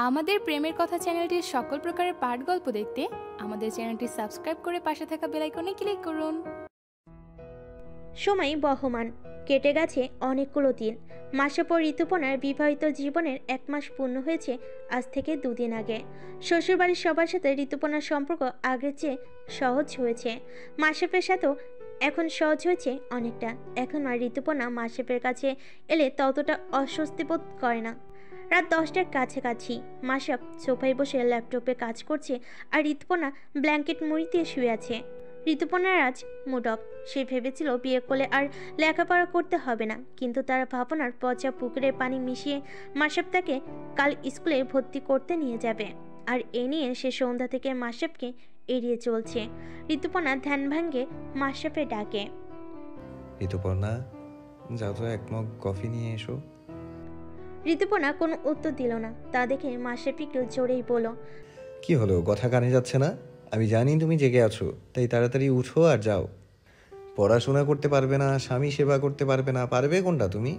আমাদের প্রেমের কথা চ্যানেলটির সকল প্রকারের পাঠ গল্প দেখতে আমাদের চ্যানেলটি সাবস্ক্রাইব করে পাশে থাকা বেল আইকনে ক্লিক করুন। সময় বহমান, কেটে গেছে অনেকগুলো দিন। মাসের পর ঋতুপর্ণার বিবাহিত জীবনের 1 মাস পূর্ণ হয়েছে আজ থেকে 2 দিন আগে। শ্বশুরবাড়ির সবার সাথে ঋতুপর্ণার সম্পর্ক আগের চেয়ে সহজ হয়েছে। মাসেফের সাথেও এখন সহজ হয়েছে অনেকটা। এখন আর ঋতুপর্ণা মাসেফের কাছে এলে ততটা অস্বস্তি বোধ করে না। রাত 10টার কাছাকাছি মাসাপ সোফায় বসে ল্যাপটপে কাজ করছে, আর ঋতুপর্ণা ব্ল্যাঙ্কেট মুড়ি দিয়ে শুয়ে আছে। ঋতুপর্ণার আজ মুড অফ। সে ভেবেছিল বিয়ে করলে আর লেখাপড়া করতে হবে না, কিন্তু তার ভাবনার পচা পুকুরের পানি মিশিয়ে মাসাপ তাকে কাল স্কুলে ভর্তি করতে নিয়ে যাবে, আর এ নিয়ে সে সন্ধ্যা থেকে মাসাপকে এড়িয়ে চলছে। ঋতুপর্ণা ধ্যান ভাঙ্গে মাসাপে ডাকে, ঋতুপর্ণা, যাও তো 1 মগ কফি নিয়ে এসো। ঋতুপর্ণা কোনো উত্তর দিল না। তা দেখে মাসাপ একটু জোরেই বলল, কি হলো, কথা কানে যাচ্ছে না? আমি জানি তুমি জেগে আছো, তাই তাড়াতাড়ি উঠো আর যাও। পড়াশোনা করতে পারবে না, স্বামী সেবা করতে পারবে না, পারবে কোনটা তুমি?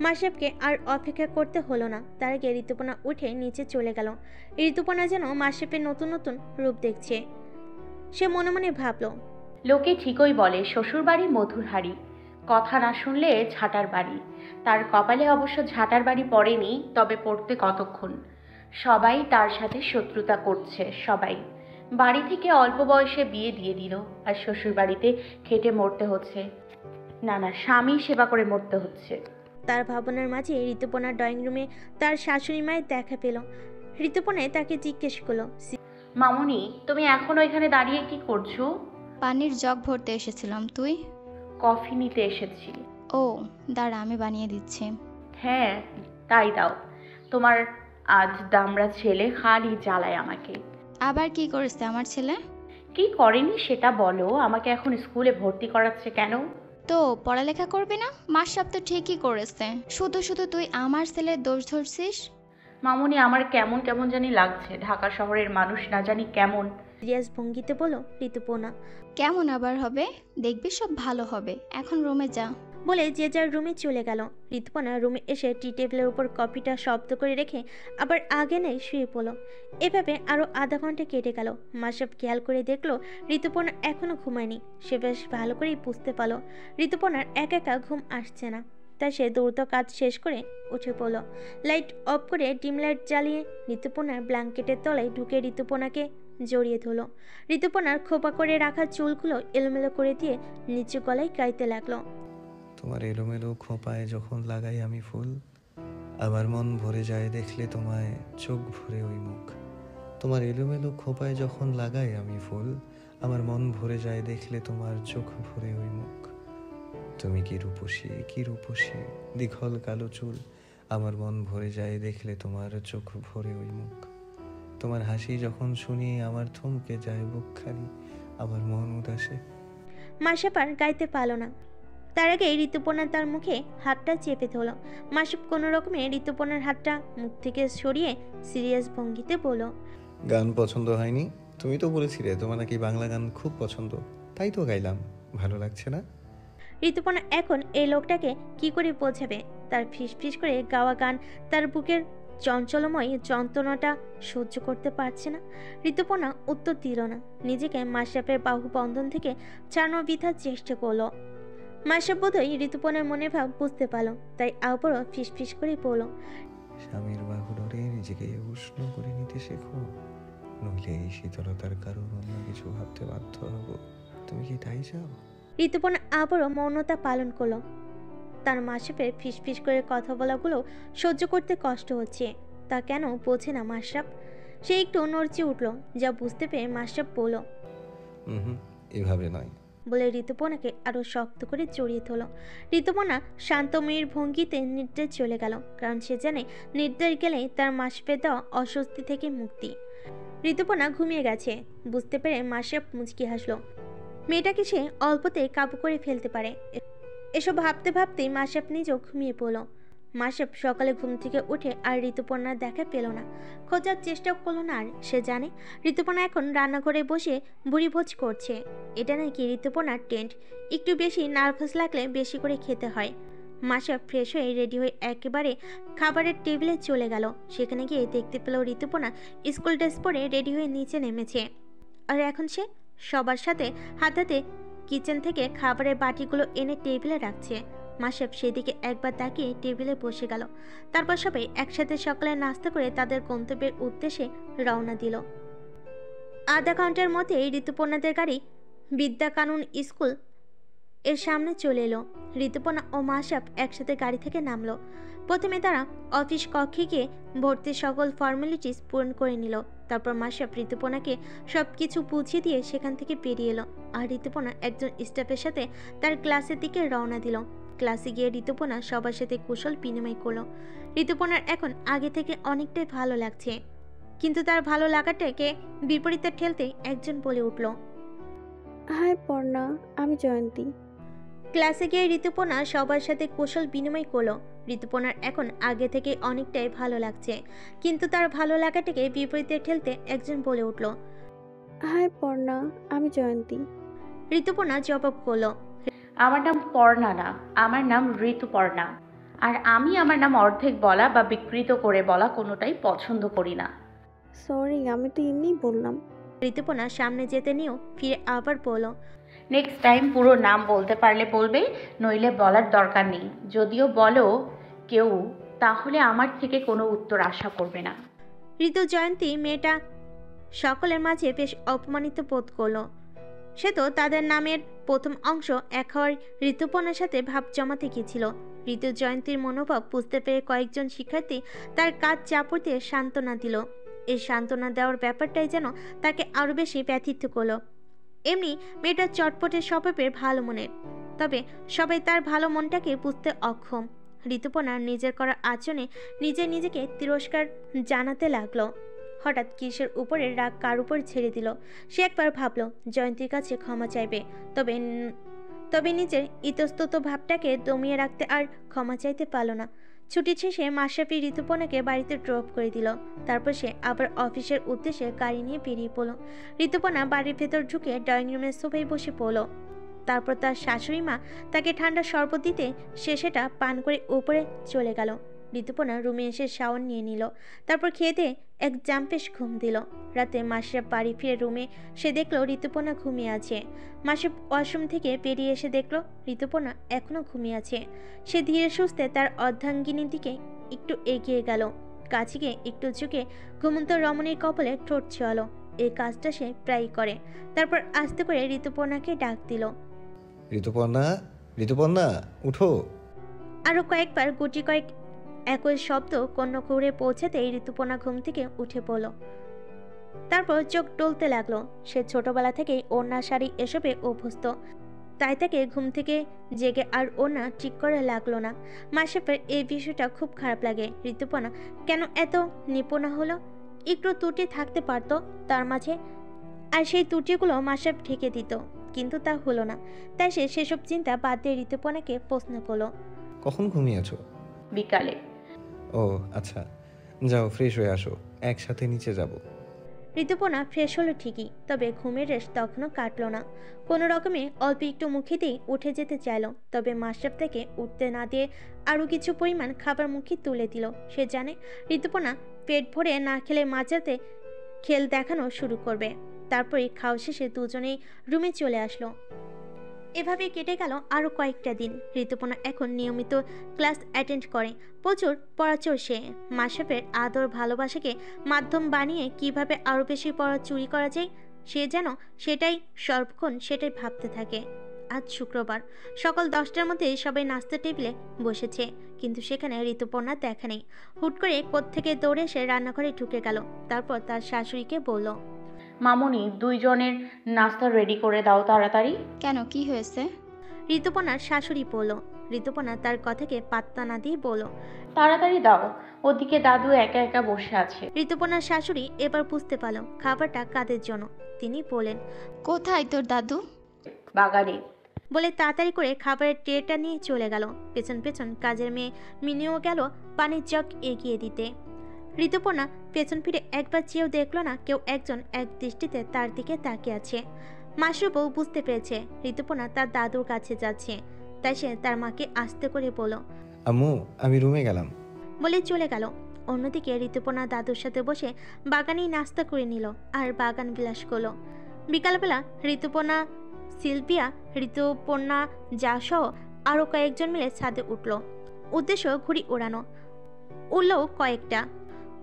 মাসাবকে আর অপেক্ষা করতে হলো না। তার আগে ঋতুপর্ণা উঠে নিচে চলে গেল। ঋতুপর্ণা যেন মাসাবের নতুন নতুন রূপ দেখছে। সে মনে মনে ভাবল, লোকে ঠিকই বলে শ্বশুরবাড়ি মধুর হাড়ি, কথা না শুনলে ঝাঁটার বাড়ি। তার কপালে অবশ্য ঝাঁটার বাড়ি পড়েনি, তবে পড়তে কতক্ষণ। সবাই তার সাথে শত্রুতা করছে, সবাই। বাড়ি থেকে অল্প বয়সে বিয়ে দিয়ে দিল, আর শ্বশুরবাড়িতে খেটে মরতে হচ্ছে, না স্বামী সেবা করে মরতে হচ্ছে। তার ভাবনার মাঝে ঋতুপর্ণার ড্রয়িং রুমে তার শাশুড়ি মায়ের দেখা পেল। ঋতুপর্ণায় তাকে জিজ্ঞেস করলো, মামুনি, তুমি এখনো এখানে দাঁড়িয়ে কি করছো? পানির জগ ভরতে এসেছিলাম। তুই? কফি নিতে এসেছি। ও দাঁড়া, আমি বানিয়ে দিচ্ছি। হ্যাঁ তাই দাও। তোমার আজ দামড়া ছেলে খালি জ্বালায় আমাকে। আবার কি করেছে আমার ছেলে? কি করেনি সেটা বলো। আমাকে এখন স্কুলে ভর্তি করাচ্ছে কেন? তো পড়ালেখা করবি না? মাসরাব তো ঠিকই করেছে, শুধু শুধু তুই আমার ছেলের দোষ ধরছিস। মামুনি, আমার কেমন কেমন জানি লাগছে। ঢাকা শহরের মানুষ না জানি কেমন। সিরিয়াস ভঙ্গিতে বলল ঋতুপর্ণা। কেমন আবার হবে? দেখবি সব ভালো হবে। এখন রুমে যা। বলে যে যার রুমে চলে গেল। ঋতুপর্ণা রুমে এসে টি টেবিলের উপর কফিটা শব্দ করে রেখে আবার আগে নেই শুয়ে পড়ল। এভাবে আরও আধা ঘন্টা কেটে গেল। মাসব খেয়াল করে দেখলো ঋতুপর্ণা এখনো ঘুমায়নি। সে বেশ ভালো করেই বুঝতে পারল ঋতুপর্ণার একা একা ঘুম আসছে না। তাই সে দ্রুত কাজ শেষ করে উঠে পড়ল। লাইট অফ করে ডিম লাইট জ্বালিয়ে ঋতুপর্ণার ব্ল্যাঙ্কেটের তলায় ঢুকে ঋতুপর্ণাকে জড়িয়ে ধরল। ঋতুপর্ণার খোপা করে রাখা চুলগুলো এলোমেলো করে দিয়ে নিচু গলায় গাইতে লাগলো, তোমার এলোমেলো খোঁপায় যখন লাগাই আমি ফুল, আমার মন ভরে যায় দেখলে তোমায় চোখ ভরে ওই মুখ। তোমার এলোমেলো খোঁপায় যখন লাগাই আমি ফুল, আমার মন ভরে যায় দেখলে তোমার চোখ ভরে ওই মুখ। তুমি কি রূপসী, কি রূপসী, দীঘল কালো চুল, আমার মন ভরে যায় দেখলে তোমার চোখ ভরে ওই মুখ। তোমার হাসি যখন শুনি আমার থমকে যায় বুকখানি, আমার মন উদাসে। মাসাপার গাইতে পারল না। তার আগে ঋতুপর্ণা তার মুখে হাতটা চেপে ধরল। মাসুপ কোনো রকমে ঋতুপর্ণার হাতটা মুখ থেকে সরিয়ে সিরিয়াস ভঙ্গিতে বলল, গান পছন্দ হয়নি? তুমি তো বলেছিলে তোমার নাকি বাংলা গান খুব পছন্দ, তাই তো গাইলাম। ভালো লাগছে না? ঋতুপর্ণা এখন এই লোকটাকে কি করে বোঝাবে? তার ফিস ফিস করে গাওয়া গান তার বুকের চঞ্চলময় যন্ত্রণাটা সহ্য করতে পারছে না। ঋতুপর্ণা উত্তর দিল না। নিজেকে মাসাপের বাহু বন্ধন থেকে ছাড়ানোর বৃথার চেষ্টা করলো। মাসাপ বোধহয় ঋতুপর্ণার মনের ভাব বুঝতে পারল, তাই আবারও ফিস ফিস করে বলল, স্বামীর বাহু ধরে নিজেকে উষ্ণ করে নিতে শেখো, নইলে এই শীতলতার কারণ অন্য কিছু ভাবতে বাধ্য হব। তুমি কি তাই চাও? ঋতুপর্ণা আবারও মৌনতা পালন করলো। তার মাসাপের ফিস ফিস করে কথা বলাগুলো সহ্য করতে কষ্ট হচ্ছে। তা কেন বোঝে না মাশরাফ? সে একটু নড়চে উঠল, যা বুঝতে পেরে মাশরাফ বলল, এভাবে নয়, বলে ঋতুপর্ণাকে আরো শক্ত করে জড়িয়ে ধরল। ঋতুপর্ণা শান্তময়ীর ভঙ্গিতে নির্দেশ চলে গেল, কারণ সে জানে নির্দেশ গেলে তার মাসপে দেওয়া অস্বস্তি থেকে মুক্তি। ঋতুপর্ণা ঘুমিয়ে গেছে বুঝতে পেরে মাশরাফ মুচকি হাসলো। মেয়েটাকে সে অল্পতে কাবু করে ফেলতে পারে। এসব ভাবতে ভাবতেই মাশরাফ নিজেও ঘুমিয়ে পড়ল। মাশরাফ সকালে ঘুম থেকে উঠে আর ঋতুপর্ণার দেখা পেল না। খোঁজার চেষ্টাও করলো না। আর সে জানে ঋতুপর্ণা এখন রান্নাঘরে বসে ভুড়িভোজ করছে। এটা নাকি ঋতুপর্ণার টেন্ট। একটু বেশি নার্ভাস লাগলে বেশি করে খেতে হয়। মাশরাফ ফ্রেশ হয়ে রেডি হয়ে একেবারে খাবারের টেবিলে চলে গেল। সেখানে গিয়ে দেখতে পেল ঋতুপর্ণা স্কুল ড্রেস পরে রেডি হয়ে নিচে নেমেছে। আর এখন সে সবার সাথে হাতে কিচেন থেকে খাবারের বাটিগুলো এনে টেবিলে রাখছে। মাশরাফ সেদিকে একবার তাকিয়ে টেবিলে বসে গেল। তারপর সবাই একসাথে সকালে নাস্তা করে তাদের গন্তব্যের উদ্দেশ্যে রওনা দিল। আধা ঘন্টার মধ্যে ঋতুপর্ণাদের গাড়ি বিদ্যা কানুন স্কুল এর সামনে চলে এলো। ঋতুপর্ণা ও মাশরাফ একসাথে গাড়ি থেকে নামলো। প্রথমে তারা অফিস কক্ষে গিয়ে ভর্তির সকল ফর্মালিটিস পূরণ করে নিল। তারপর মাশরাফ ঋতুপর্ণাকে সব কিছু বুঝিয়ে দিয়ে সেখান থেকে বেরিয়ে এলো। আর ঋতুপর্ণা একজন স্টাফের সাথে তার ক্লাসের দিকে রওনা দিল। ক্লাসে গিয়ে ঋতুপর্ণা সবার সাথে কুশল বিনিময় করলো। ঋতুপর্ণার এখন আগে থেকে অনেকটাই ভালো লাগছে, কিন্তু তার ভালো লাগাটাকে বিপরীতে ঠেলতে একজন বলে উঠল, হাই পর্ণা, আমি জয়ন্তী। ক্লাসে গিয়ে ঋতুপর্ণা সবার সাথে কুশল বিনিময় করলো। ঋতুপর্ণার এখন আগে থেকে অনেকটাই ভালো লাগছে, কিন্তু তার ভালো লাগাটাকে বিপরীতে ঠেলতে একজন বলে উঠল, হাই পর্ণা, আমি জয়ন্তী। ঋতুপর্ণা জবাব করলো, আমার নাম পর্ণা না, আমার নাম ঋতুপর্ণা। আর আমি আমার নাম অর্ধেক বলা বা বিকৃত করে বলা কোনোটাই পছন্দ করি না। সরি, আমি তো এমনিই বললাম। ঋতুপর্ণা সামনে যেতে নিয়েও ফিরে আবার বলল, নেক্সট টাইম পুরো নাম বলতে পারলে বলবে, নইলে বলার দরকার নেই। যদিও বলো কেউ, তাহলে আমার থেকে কোনো উত্তর আশা করবে না। ঋতু জয়ন্তী মেয়েটা সকলের মাঝে বেশ অপমানিত বোধ করলো। সে তো তাদের নামের প্রথম অংশ এক হওয়ার ঋতুপর্ণার সাথে ভাব জমাতে গিয়েছিল। ঋতু জয়ন্তীর মনোভাব বুঝতে পেরে কয়েকজন শিক্ষার্থী তার কাজ চাপড় দিয়ে সান্ত্বনা দিল। এই সান্ত্বনা দেওয়ার ব্যাপারটাই যেন তাকে আরও বেশি ব্যথিত করলো। এমনি মেয়েটা চটপটের স্বভাবের ভালো মনের, তবে সবাই তার ভালো মনটাকে বুঝতে অক্ষম। ঋতুপর্ণার নিজের করা আচরণে নিজেকে তিরস্কার জানাতে লাগলো। হঠাৎ কিসের উপরে রাগ কার উপর ছেড়ে দিল। সে একবার ভাবলো জয়ন্তীর কাছে ক্ষমা চাইবে, তবে নিজের ইতস্তত ভাবটাকে দমিয়ে রাখতে আর ক্ষমা চাইতে পারল না। ছুটি শেষে মাশরাফি ঋতুপর্ণাকে বাড়িতে ড্রপ করে দিল। তারপর সে আবার অফিসের উদ্দেশ্যে গাড়ি নিয়ে বেরিয়ে পড়ল। ঋতুপর্ণা বাড়ির ভেতর ঢুকে ড্রয়িং রুমের সোফায় বসে পড়ল। তারপর তার শাশুড়ি মা তাকে ঠান্ডা শরবত দিতে সে সেটা পান করে উপরে চলে গেল। ঋতুপর্ণা রুমে এসে শাওয়ার নিয়ে নিল। তারপর খেয়ে এক জাম্পেশ ঘুম দিল। রাতে মাশরাফ বাড়ি ফিরে রুমে সে দেখলো ঋতুপর্ণা ঘুমিয়ে আছে। মাশরাফ ওয়াশরুম থেকে বেরিয়ে এসে দেখলো ঋতুপর্ণা এখনো ঘুমিয়ে আছে। সে ধীরে সুস্থে তার অর্ধাঙ্গিনীর দিকে একটু এগিয়ে গেল। কাছে গিয়ে একটু ঝুঁকে ঘুমন্ত রমণীর কপালে ঠোঁট ছোঁয়ালো। এই কাজটা সে প্রায়ই করে। তারপর আস্তে করে ঋতুপর্ণাকে ডাক দিল, ঋতুপর্ণা, ঋতুপর্ণা, উঠো। আরো কয়েকবার গুটি কয়েক একই শব্দ কর্ণ করে পৌঁছাতেই ঋতুপর্ণা ঘুম থেকে উঠে পড়ল। তারপর চোখ টলতে লাগলো। সে ছোটবেলা থেকেই ওড়না শাড়ি এসবে অভ্যস্ত, তাই তাকে ঘুম থেকে জেগে আর ওড়না ঠিক করে লাগলো না। মাশরাফের এই বিষয়টা খুব খারাপ লাগে। ঋতুপর্ণা কেন এত নিপুণা হলো? একটু ত্রুটি থাকতে পারত তার মাঝে, আর সেই ত্রুটিগুলো মাশরাফ ঢেকে দিত, কিন্তু তা হলো না। তাই সে সেসব চিন্তা বাদ দিয়ে ঋতুপর্ণাকে প্রশ্ন করলো, কখন ঘুমিয়েছো? বিকালে। ও আচ্ছা, যাও ফ্রেশ হয়ে আসো, একসাথে নিচে যাব। ঋতুপর্ণা ফ্রেশ হলো ঠিকই, তবে ঘুমের রেশ তখনও কাটলো না। কোনো রকমে অল্প একটু মুখে দিয়ে উঠে যেতে চাইল, তবে মাশরাফ থেকে উঠতে না দিয়ে আরও কিছু পরিমাণ খাবার মুখে তুলে দিল। সে জানে ঋতুপর্ণা পেট ভরে না খেলে মাঝরাতে খেল দেখানো শুরু করবে। তারপরে খাওয়া শেষে দুজনেই রুমে চলে আসলো। এভাবে কেটে গেল আরও কয়েকটা দিন। ঋতুপর্ণা এখন নিয়মিত ক্লাস অ্যাটেন্ড করে। প্রচুর পড়াচোর সে। মাশরাফের আদর ভালোবাসাকে মাধ্যম বানিয়ে কিভাবে আরও বেশি পড়া চুরি করা যায়, সে যেন সর্বক্ষণ সেটাই ভাবতে থাকে। আজ শুক্রবার সকাল 10টার মধ্যে সবাই নাস্তা টেবিলে বসেছে, কিন্তু সেখানে ঋতুপর্ণার দেখা নেই। হুট করে কোত্থেকে দৌড়ে এসে রান্নাঘরে ঢুকে গেল। তারপর তার শাশুড়িকে বলল, মামুনি, দুইজনের নাস্তা রেডি করে দাও তাড়াতাড়ি। কেন, কি হয়েছে? ঋতুপর্ণার শাশুড়ি বলল। ঋতুপর্ণা তার কথাকে পাত্তা না দিয়ে বলল, তাড়াতাড়ি দাও, ওদিকে দাদু একা একা বসে আছে। ঋতুপর্ণার শাশুড়ি এবার বুঝতে পারল খাবারটা কাদের জন্য। তিনি বলেন, কোথায় তোর দাদু? বাগানে। বলে তাড়াতাড়ি করে খাবারের ট্রেটা নিয়ে চলে গেল। পেছন পেছন কাজের মেয়ে মিনিও গেল পানির জগ এগিয়ে দিতে। ঋতুপর্ণা পেছন ফিরে একবার চেয়েও দেখল না কেউ একজন এক দৃষ্টিতে তার দিকে তাকিয়ে আছে। মাশরাফও বুঝতে পেরেছে ঋতুপর্ণা তার দাদুর কাছে যাচ্ছে। তাই সে তার মাকে আস্তে করে বলল, আম্মু আমি রুমে গেলাম। বলে চলে গেল। অন্যদিকে ঋতুপর্ণা দাদুর সাথে বসে বাগানেই নাস্তা করে নিল আর বাগান বিলাস করলো। বিকালবেলা ঋতুপর্ণা, শিল্পিয়া, ঋতুপর্ণা যা সহ আরও কয়েকজন মিলে ছাদে উঠল। উদ্দেশ্য ঘুড়ি ওড়ানো। উড়লও কয়েকটা।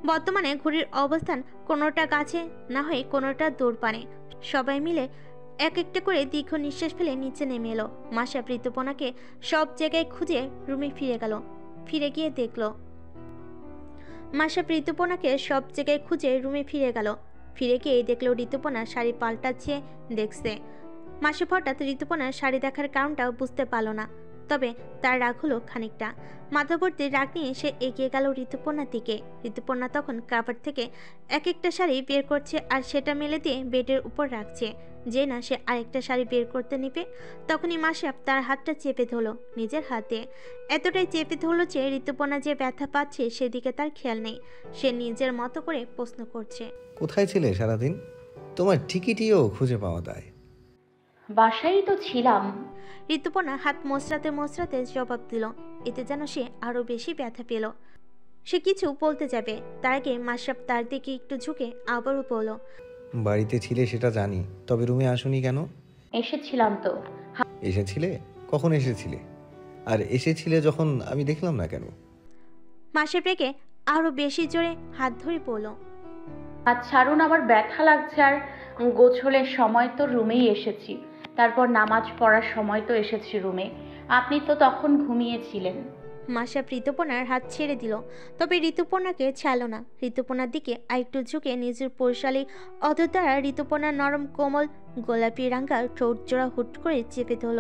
বর্তমানে ঘুড়ির অবস্থান কোনোটা গাছে, না হয় কোনোটা দূরপানে। সবাই মিলে এক একটা করে দীর্ঘ নিঃশ্বাস ফেলে নিচে নেমে এলো। মাসাব ঋতুপর্ণাকে সব জায়গায় খুঁজে রুমে ফিরে গেল। ফিরে গিয়ে দেখল মাসাব ঋতুপর্ণাকে সব জায়গায় খুঁজে রুমে ফিরে গেল। ফিরে গিয়ে দেখলো ঋতুপর্ণা শাড়ি পাল্টাচ্ছে দেখছে। মাসাব হঠাৎ ঋতুপর্ণার শাড়ি দেখার কারণটাও বুঝতে পারল না, তবে তার রাগ হলো খানিকটা। মাথাভর্তি রাগ নিয়ে সে এগিয়ে গেল ঋতুপর্ণার দিকে। ঋতুপর্ণা তখন কাপড় থেকে এক একটা শাড়ি বের করছে আর সেটা মেলে দিয়ে বেডের উপর রাখছে। যে না সে আরেকটা শাড়ি বের করতে নিবে, তখনই মাসাব তার হাতটা চেপে ধরলো নিজের হাতে। এতটাই চেপে ধরলো যে ঋতুপর্ণা যে ব্যথা পাচ্ছে সেদিকে তার খেয়াল নেই। সে নিজের মতো করে প্রশ্ন করছে, কোথায় ছিলে সারাদিন? তোমার টিকিটিও খুঁজে পাওয়া যায়। বাসায়ই তো ছিলাম। ঋতুপর্ণা হাত মোচড়াতে মোচড়াতে জবাব দিল। এতে যেন সে আরো বেশি ব্যথা পেল। সে কিছু বলতে যাবে, তার আগে মাসাব তার দিকে একটু ঝুঁকে আবারও বলল, বাড়িতে ছিলে সেটা জানি, তবে রুমে আসোনি কেন? এসেছিলাম তো। এসেছিলে? কখন এসেছিলে? আর এসেছিলে যখন আমি দেখলাম না কেন? মাসাব রেগে আরো বেশি জোরে হাত ধরে বলল, আর ছাড়ুন, আমার ব্যথা লাগছে। আর গোছলের সময় তো রুমেই এসেছি, তারপর নামাজ পড়ার সময় তো এসেছি রুমে। আপনি তো তখন ঘুমিয়েছিলেন। মাসাব ঋতুপর্ণার হাত ছেড়ে দিল, তবে ঋতুপর্ণাকে ছাড়ল না। ঋতুপর্ণার দিকে আরেকটু ঝুঁকে নিজের পৌশালী অধর দ্বারা ঋতুপর্ণার নরম কোমল গোলাপি রাঙ্গা ঠোঁট জোড়া হুট করে চেপে ধরল।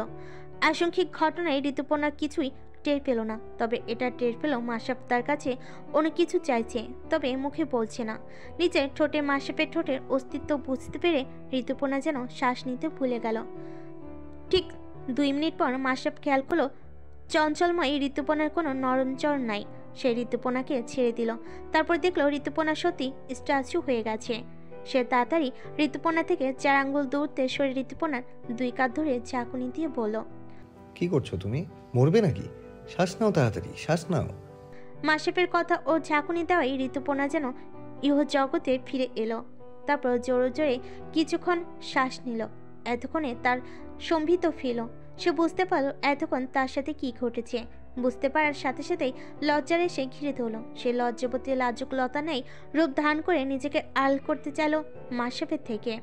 আংশিক ঘটনায় ঋতুপর্ণা কিছুই টের পেল না, তবে এটা টের পেল মাসাব তার কাছে অনেক কিছু চাইছে, তবে মুখে বলছে না। নিজের ঠোঁটে মাসাবের ঠোঁটের অস্তিত্ব বুঝতে পেরে ঋতুপর্ণা যেন শ্বাস নিতে ভুলে গেল। ঠিক 2 মিনিট পর মাসাব খেয়াল করলো চঞ্চলময় ঋতুপর্ণার কোনো নরমচরণ নাই। সে ঋতুপর্ণাকে ছেড়ে দিল। তারপর দেখলো ঋতুপর্ণা সত্যি স্ট্যাচু হয়ে গেছে। সে তাড়াতাড়ি ঋতুপর্ণা থেকে 4 আঙ্গুল দূরত্বে সরে ঋতুপর্ণার 2 কাঁধ ধরে ঝাঁকুনি দিয়ে বলল, কি করছো তুমি? মরবে নাকি? শ্বাস নাও তাড়াতাড়ি, শ্বাস নাও। মাসাবের কথা ও ঝাঁকুনি দেওয়াই ঋতুপর্ণা যেন ইহ জগতে ফিরে এলো। তারপর জোরে জোরে কিছুক্ষণ শ্বাস নিল। এতক্ষণে তার সম্ভিত ফিল। সে বুঝতে পারল এতক্ষণ তার সাথে কি ঘটেছে। বুঝতে পারার সাথে সাথেই লজ্জার এসে ঘিরে ধরল। সে লজ্জাবতী লাজুক লতা নেই রূপ ধারণ করে নিজেকে আড়াল করতে চাইল মাসাবের থেকে।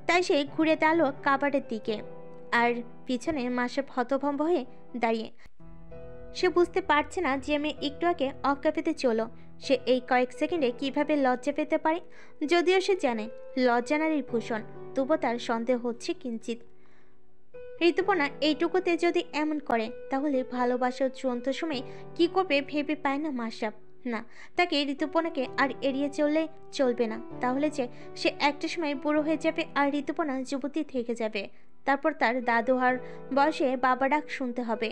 তাই সে ঘুরে দাঁড়ালো কাবারের দিকে, আর পিছনে মাসাব হতভম্ব হয়ে দাঁড়িয়ে। সে বুঝতে পারছে না যে মেয়ে একটু আগে অজ্ঞা পেতে চলো, সে এই কয়েক সেকেন্ডে কিভাবে লজ্জা পেতে পারে। যদিও সে জানে লজ্জা নারীর ভূষণ, তবুও তার সন্দেহ হচ্ছে কিঞ্চিত। ঋতুপর্ণা এইটুকুতে যদি এমন করে, তাহলে ভালোবাসার চূড়ান্ত সময় কি করবে ভেবে পায় না মাসাব। না, তাকে ঋতুপর্ণাকে আর এড়িয়ে চললে চলবে না। তাহলে যে সে একটা সময় বুড়ো হয়ে যাবে আর ঋতুপর্ণা যুবতী থেকে যাবে। তারপর তার দাদুহার বয়সে বাবা ডাক শুনতে হবে।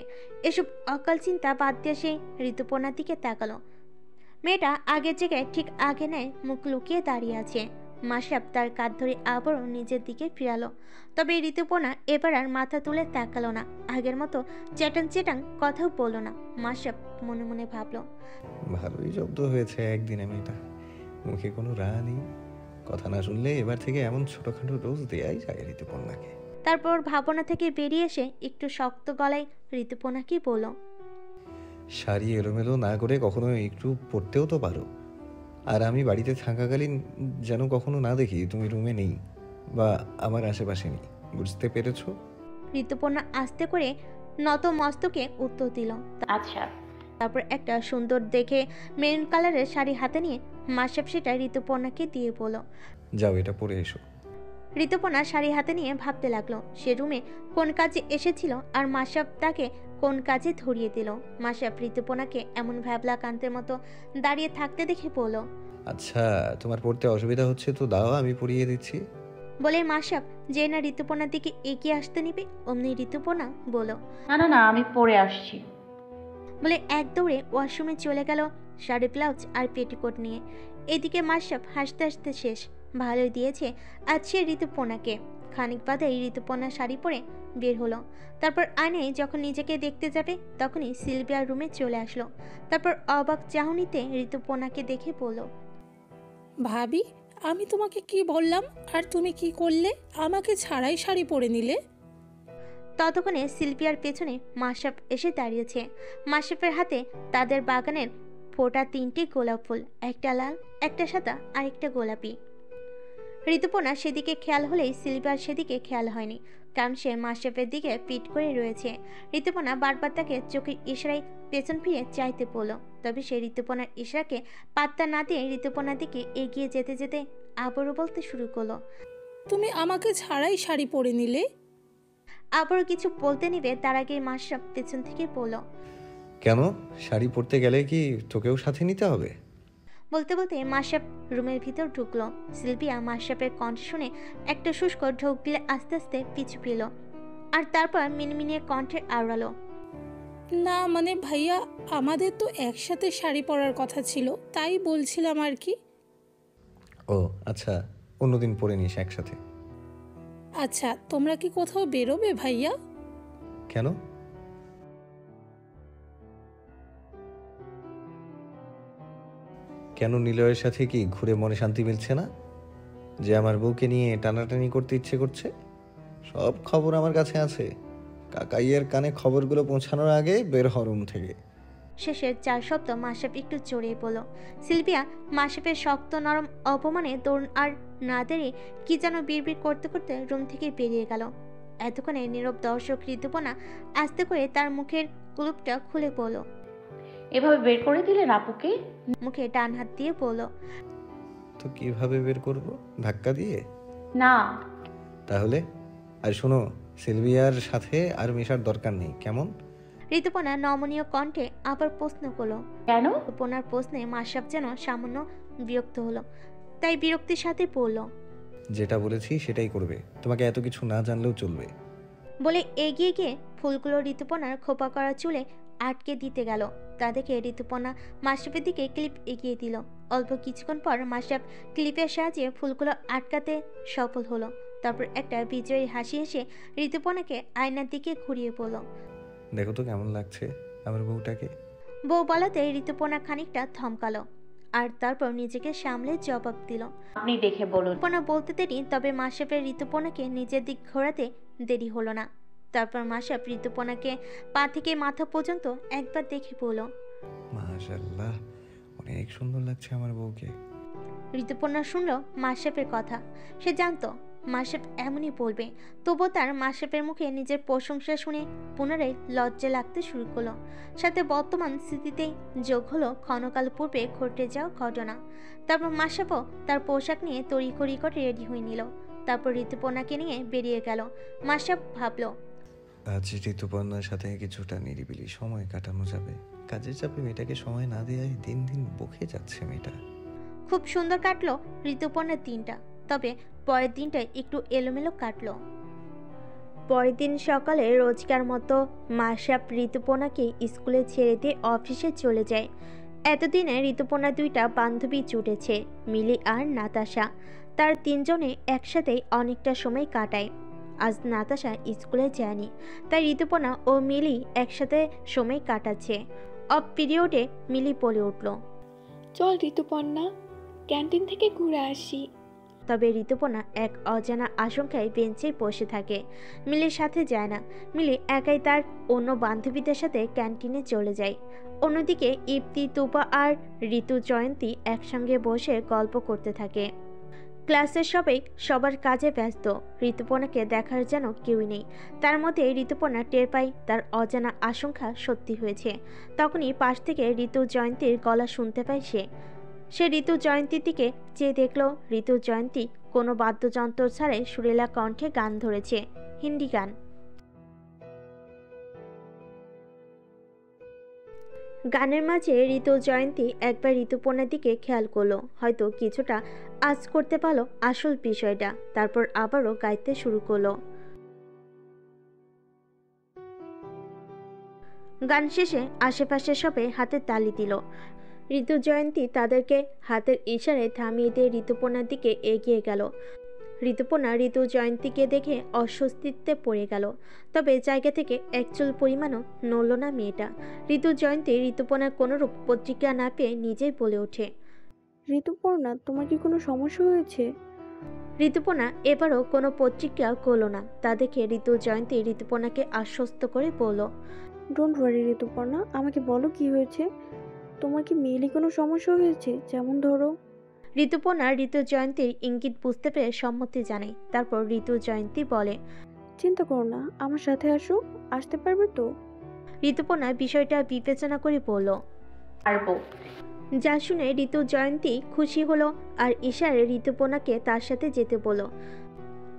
এসব অকাল চিন্তা বাদ দিয়ে সে ঋতুপর্ণার দিকে তাকালো। মেয়েটা আগের জায়গায় ঠিক আগে নেয় মুখ লুকিয়ে দাঁড়িয়ে আছে। মাসাব তার কাঁধ ধরে আবারও নিজের দিকে ফিরালো, তবে ঋতুপর্ণা এবার আর মাথা তুলে তাকালো না। আগের মতো চেটাং চেটাং কথাও বলল না। মাসাব মনে মনে ভাবলো, ভালোই জব্দ হয়েছে একদিনে মেয়েটা। মুখে কোনো রা নেই। কথা না শুনলে এবার থেকে এমন ছোটখাটো রোজ দেয়াই যায় ঋতুপর্ণাকে। তারপর ভাবনা থেকে বেরিয়ে এসে একটু শক্ত গলায় ঋতুপর্ণাকে বলল, শাড়ি এলোমেলো না করে কখনো একটু পরতেও তো পারো। আর আমি বাড়িতে থাকাকালীন যেন কখনো না দেখি তুমি রুমে নেই বা আমার আশেপাশে নেই, বুঝতে পেরেছো? ঋতুপর্ণা আস্তে করে নত মস্তকে উত্তর দিল। আচ্ছা। তারপর একটা সুন্দর দেখে মেরুন কালারের শাড়ি হাতে নিয়ে মাসাব সেটা ঋতুপর্ণাকে দিয়ে বলল, যাও এটা পরে এসো। ঋতুপর্ণা শাড়ি হাতে নিয়ে ভাবতে লাগলো সে রুমে কোন কাজে এসেছিল আর মাসাব তাকে কোন কাজে ধরিয়ে দিল। মাসাব ঋতুপর্ণাকে এমন ভ্যাবলা কান্তের মতো দাঁড়িয়ে থাকতে দেখে বলল, আচ্ছা তোমার পড়তে অসুবিধা হচ্ছে তো দাও আমি পরিয়ে দিচ্ছি। বলে মাসাব যে না ঋতুপর্ণার দিকে এগিয়ে আসতে নিবে, অমনি ঋতুপর্ণা বলল, না না না, আমি পরে আসছি। বলে এক দৌড়ে ওয়াশরুমে চলে গেল শাড়ি ব্লাউজ আর পেটিকোট নিয়ে। এদিকে মাসাব হাসতে হাসতে শেষ। ভালোই দিয়েছে আজ সে ঋতুপর্ণাকে। খানিক বাদেই ঋতুপর্ণা শাড়ি পরে বের হলো। তারপর আয়নায় যখন নিজেকে দেখতে যাবে তখনই সিলভিয়ার রুমে চলে আসলো। তারপর অবাক চাহনিতে ঋতুপর্ণাকে দেখে বলল, ভাবি, আমি তোমাকে কি বললাম আর তুমি কি করলে? আমাকে ছাড়াই শাড়ি পরে নিলে। ততক্ষণে সিলভিয়ার পেছনে মাশরাফ এসে দাঁড়িয়েছে। মাশরাফের হাতে তাদের বাগানের ফোটা 3টি গোলাপ ফুল, একটা লাল, একটা সাদা আর একটা গোলাপি। ঋতুপর্ণা সেদিকে খেয়াল হলেই সিলভিয়ার সেদিকে খেয়াল হয়নি, কারণ সে মাশরাফের দিকে পিট করে রয়েছে। ঋতুপর্ণা বারবার তাকে চোখের ইশারায় পেছন ফিরে চাইতে পড়ল, তবে সে ঋতুপর্ণার ইশারাকে পাত্তা না দিয়ে ঋতুপর্ণার দিকে এগিয়ে যেতে যেতে আবারও বলতে শুরু করলো, তুমি আমাকে ছাড়াই শাড়ি পরে নিলে। আবারও কিছু বলতে নিবে তার আগে মাশরাফ পেছন থেকে বলল, কেন? শাড়ি পরতে গেলে কি তোকেও সাথে নিতে হবে? বলতে বলতে মাশরাফ রুমের ভিতর ঢুকলো। সিলভিয়া মাশরাফের কণ্ঠ শুনে একটা শুষ্ক ঢোক গিলে আস্তে আস্তে পিছু পেল, আর তারপর মিনমিনিয়ে কণ্ঠে আওড়ালো, না মানে ভাইয়া, আমাদের তো একসাথে শাড়ি পরার কথা ছিল, তাই বলছিলাম আর কি। ও আচ্ছা, অন্যদিন পরে নিস একসাথে। আচ্ছা, তোমরা কি কোথাও বেরোবে ভাইয়া? কেন? কেন নিলয়ের সাথে কি ঘুরে মনে শান্তি মিলছে না? যে আমার বউকে নিয়ে টানাটানি করতে ইচ্ছে করছে? সব খবর আমার কাছে আছে। কাকাইয়ের কানে খবরগুলো পৌঁছানোর আগে বের হ রুম থেকে। শেষের 4 শব্দ মাশরাফ একটু জড়িয়ে পড়ল। সিলভিয়া মাশরাফের শক্ত নরম অপমানে দৌড় আর না দেরি কি যেন বিড়বিড় করতে করতে রুম থেকে বেরিয়ে গেল। এতক্ষণে নীরব দর্শক ঋতুপর্ণা আস্তে করে তার মুখের কুলুপটা খুলে পড়ল। এভাবে বের করে দিলেন আপুকে? মুখে ডান হাত দিয়ে বলল, তো কিভাবে বের করব? ধাক্কা দিয়ে? না। তাহলে? আর শোনো, সিলভিয়ার সাথে আর মেশার দরকার নেই, কেমন? ঋতুপর্ণা নমনীয় কণ্ঠে আবার প্রশ্ন করলো। কেন? ঋতুপর্ণার প্রশ্নে মাশরাফ যেন সামান্য বিরক্ত হলো, তাই বিরক্তির সাথে বলল, যেটা বলেছি সেটাই করবে, তোমাকে এত কিছু না জানলেও চলবে। বলে এগিয়ে গিয়ে ফুলগুলো ঋতুপর্ণার খোপা করা চুলে আটকে দিতে গেল। তা দেখে ঋতুপর্ণা মাশরাফের দিকে ক্লিপ এগিয়ে দিল। অল্প কিছুক্ষণ পর মাশরাফ ক্লিপের সাহায্যে ফুলগুলো আটকাতে সফল হলো। তারপর একটা বিজয়ী হাসি হেসে ঋতুপর্ণাকে আয়নার দিকে ঘুরিয়ে পড়ল, দেখো তো কেমন লাগছে আমার বউটাকে। বউ বলাতে ঋতুপর্ণা খানিকটা থমকালো, আর তারপর নিজেকে সামলে জবাব দিল, আপনি দেখে বলুন। ঋতুপর্ণা বলতে দেরি, তবে মাশরাফের ঋতুপর্ণাকে নিজের দিক ঘোরাতে দেরি হলো না। তারপর মাশরাফ ঋতুপর্ণাকে পা থেকে মাথা পর্যন্ত একবার দেখে বলল, মাশাআল্লাহ, অনেক সুন্দর লাগছে আমার বউকে। ঋতুপর্ণা শুনল মাশরাফের কথা। সে জানতো মাশরাফ এমনই বলবে, তবুও তার মাশরাফের মুখে নিজের প্রশংসা শুনে পুনরায় লজ্জা লাগতে শুরু করলো। সাথে বর্তমান স্মৃতিতে যোগ হলো ক্ষণকাল পূর্বে ঘটে যাওয়া ঘটনা। তারপর মাশরাফও তার পোশাক নিয়ে তড়িঘড়ি করে রেডি হয়ে নিল। তারপর ঋতুপর্ণাকে নিয়ে বেরিয়ে গেল। মাশরাফ ভাবল, আজ ঋতুপর্ণার সাথে কিছুটা নিরিবিলি সময় কাটানো যাবে। কাজের চাপে মেয়েটাকে সময় না দেওয়ায় দিন দিন বকে যাচ্ছে মেয়েটা। খুব সুন্দর কাটলো ঋতুপর্ণার দিনটা, তবে পরের দিনটা একটু এলোমেলো কাটলো। পরের দিন সকালে রোজকার মতো মাশরাফ ঋতুপর্ণাকে স্কুলে ছেড়ে দিয়ে অফিসে চলে যায়। এতদিনে ঋতুপর্ণার 2টা বান্ধবী জুটেছে, মিলি আর নাতাশা। তার 3জনে একসাথেই অনেকটা সময় কাটায়। আজ নাতাশা স্কুলে যায়নি, তাই ঋতুপর্ণা ও মিলি একসাথে সময় কাটাচ্ছে। অফ পিরিয়ডে মিলি বলে উঠল, চল ঋতুপর্ণা, ক্যান্টিন থেকে ঘুরে আসি। তবে ঋতুপর্ণা এক অজানা আশঙ্কায় বেঞ্চে বসে থাকে, মিলির সাথে যায় না। মিলি একাই তার অন্য বান্ধবীদের সাথে ক্যান্টিনে চলে যায়। অন্যদিকে ইপ্তি, তুপা আর ঋতু জয়ন্তী একসঙ্গে বসে গল্প করতে থাকে। ক্লাসের সবাই সবার কাজে ব্যস্ত, ঋতুপর্ণাকে দেখার যেন কেউই নেই। তার মধ্যে ঋতুপর্ণা টের পায় তার অজানা আশঙ্কা সত্যি হয়েছে। তখনই পাশ থেকে ঋতু জয়ন্তীর গলা শুনতে পায় সে ঋতু জয়ন্তীর দিকে চেয়ে দেখল ঋতু জয়ন্তী কোনো বাদ্যযন্ত্র ছাড়াই সুরেলা কণ্ঠে গান ধরেছে, হিন্দি গান। গানের মাঝে ঋতু জয়ন্তী একবার ঋতুপর্ণার দিকে খেয়াল করলো, হয়তো কিছুটা আঁচ করতে পারলো আসল বিষয়টা। তারপর আবারও গাইতে শুরু করলো। গান শেষে আশেপাশে সবাই হাতে তালি দিল। ঋতু জয়ন্তী তাদেরকে হাতের ইশারায় থামিয়ে দিয়ে ঋতুপর্ণার দিকে এগিয়ে গেল। ঋতুপর্ণা ঋতু জয়ন্তীকে দেখে অস্বস্তিতে পড়ে গেল, তবে জায়গা থেকে এক চুল পরিমাণও নড়ল না মেয়েটা। ঋতু জয়ন্তী ঋতুপর্ণার কোনোরূপ প্রতিক্রিয়া না পেয়ে নিজেই বলে ওঠে, ঋতুপর্ণা, তোমার কি কোনো সমস্যা হয়েছে? ঋতুপর্ণা এবারও কোনো প্রতিক্রিয়া করল না। তা দেখে ঋতু জয়ন্তী ঋতুপর্ণাকে আশ্বস্ত করে বলল, ডোন্ট ওয়ারি ঋতুপর্ণা, আমাকে বলো কি হয়েছে। তোমার কি মেইলি কোনো সমস্যা হয়েছে? যেমন ধরো। ঋতুপর্ণা ঋতু জয়ন্তীর ইঙ্গিত বুঝতে পেরে সম্মতি জানায়। তারপর ঋতু জয়ন্তী বলে, চিন্তা করো না, আমার সাথে আসো। আসতে পারবে তো? ঋতুপর্ণা বিষয়টা বিবেচনা করে বলল, পারবো। যা শুনে ঋতু জয়ন্তী খুশি হলো আর ইশারে ঋতুপর্ণাকে তার সাথে যেতে বলল।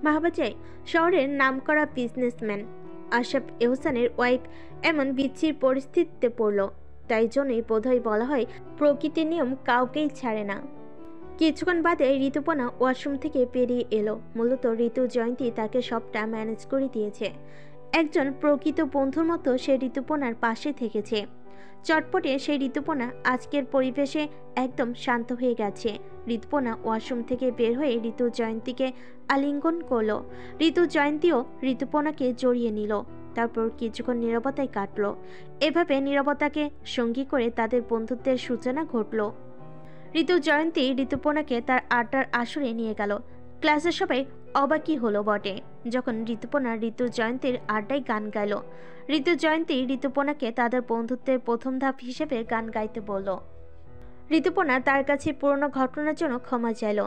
ভাবা যায় শহরের নামকরা বিজনেসম্যান আশরাফ এহসানের ওয়াইফ এমন বিচ্ছির পরিস্থিতিতে পড়ল। তাই জন্যই বোধহয় বলা হয় প্রকৃতির নিয়ম কাউকেই ছাড়ে না। কিছুক্ষণ বাদে ঋতুপর্ণা ওয়াশরুম থেকে বেরিয়ে এলো। মূলত ঋতু জয়ন্তী তাকে সবটা ম্যানেজ করে দিয়েছে। একজন প্রকৃত বন্ধুর মতো সে ঋতুপর্ণার পাশে থেকেছে। চটপটে সেই ঋতুপর্ণা আজকের পরিবেশে একদম শান্ত হয়ে গেছে। ঋতুপর্ণা ওয়াশরুম থেকে বের হয়ে ঋতু জয়ন্তীকে আলিঙ্গন করলো। ঋতু জয়ন্তীও ঋতুপর্ণাকে জড়িয়ে নিল। তারপর কিছুক্ষণ নীরবতায় কাটলো। এভাবে নীরবতাকে সঙ্গী করে তাদের বন্ধুত্বের সূচনা ঘটল। ঋতু জয়ন্তী ঋতুপর্ণাকে তার আড্ডার আসরে নিয়ে গেল। ক্লাসের সবাই অবাকই হলো বটে যখন ঋতুপর্ণা ঋতু জয়ন্তীর আড্ডায় গান গাইল। ঋতু জয়ন্তী ঋতুপর্ণাকে তাদের বন্ধুত্বের প্রথম ধাপ হিসেবে গান গাইতে বলল। ঋতুপর্ণা তার কাছে পুরনো ঘটনার জন্য ক্ষমা চাইল।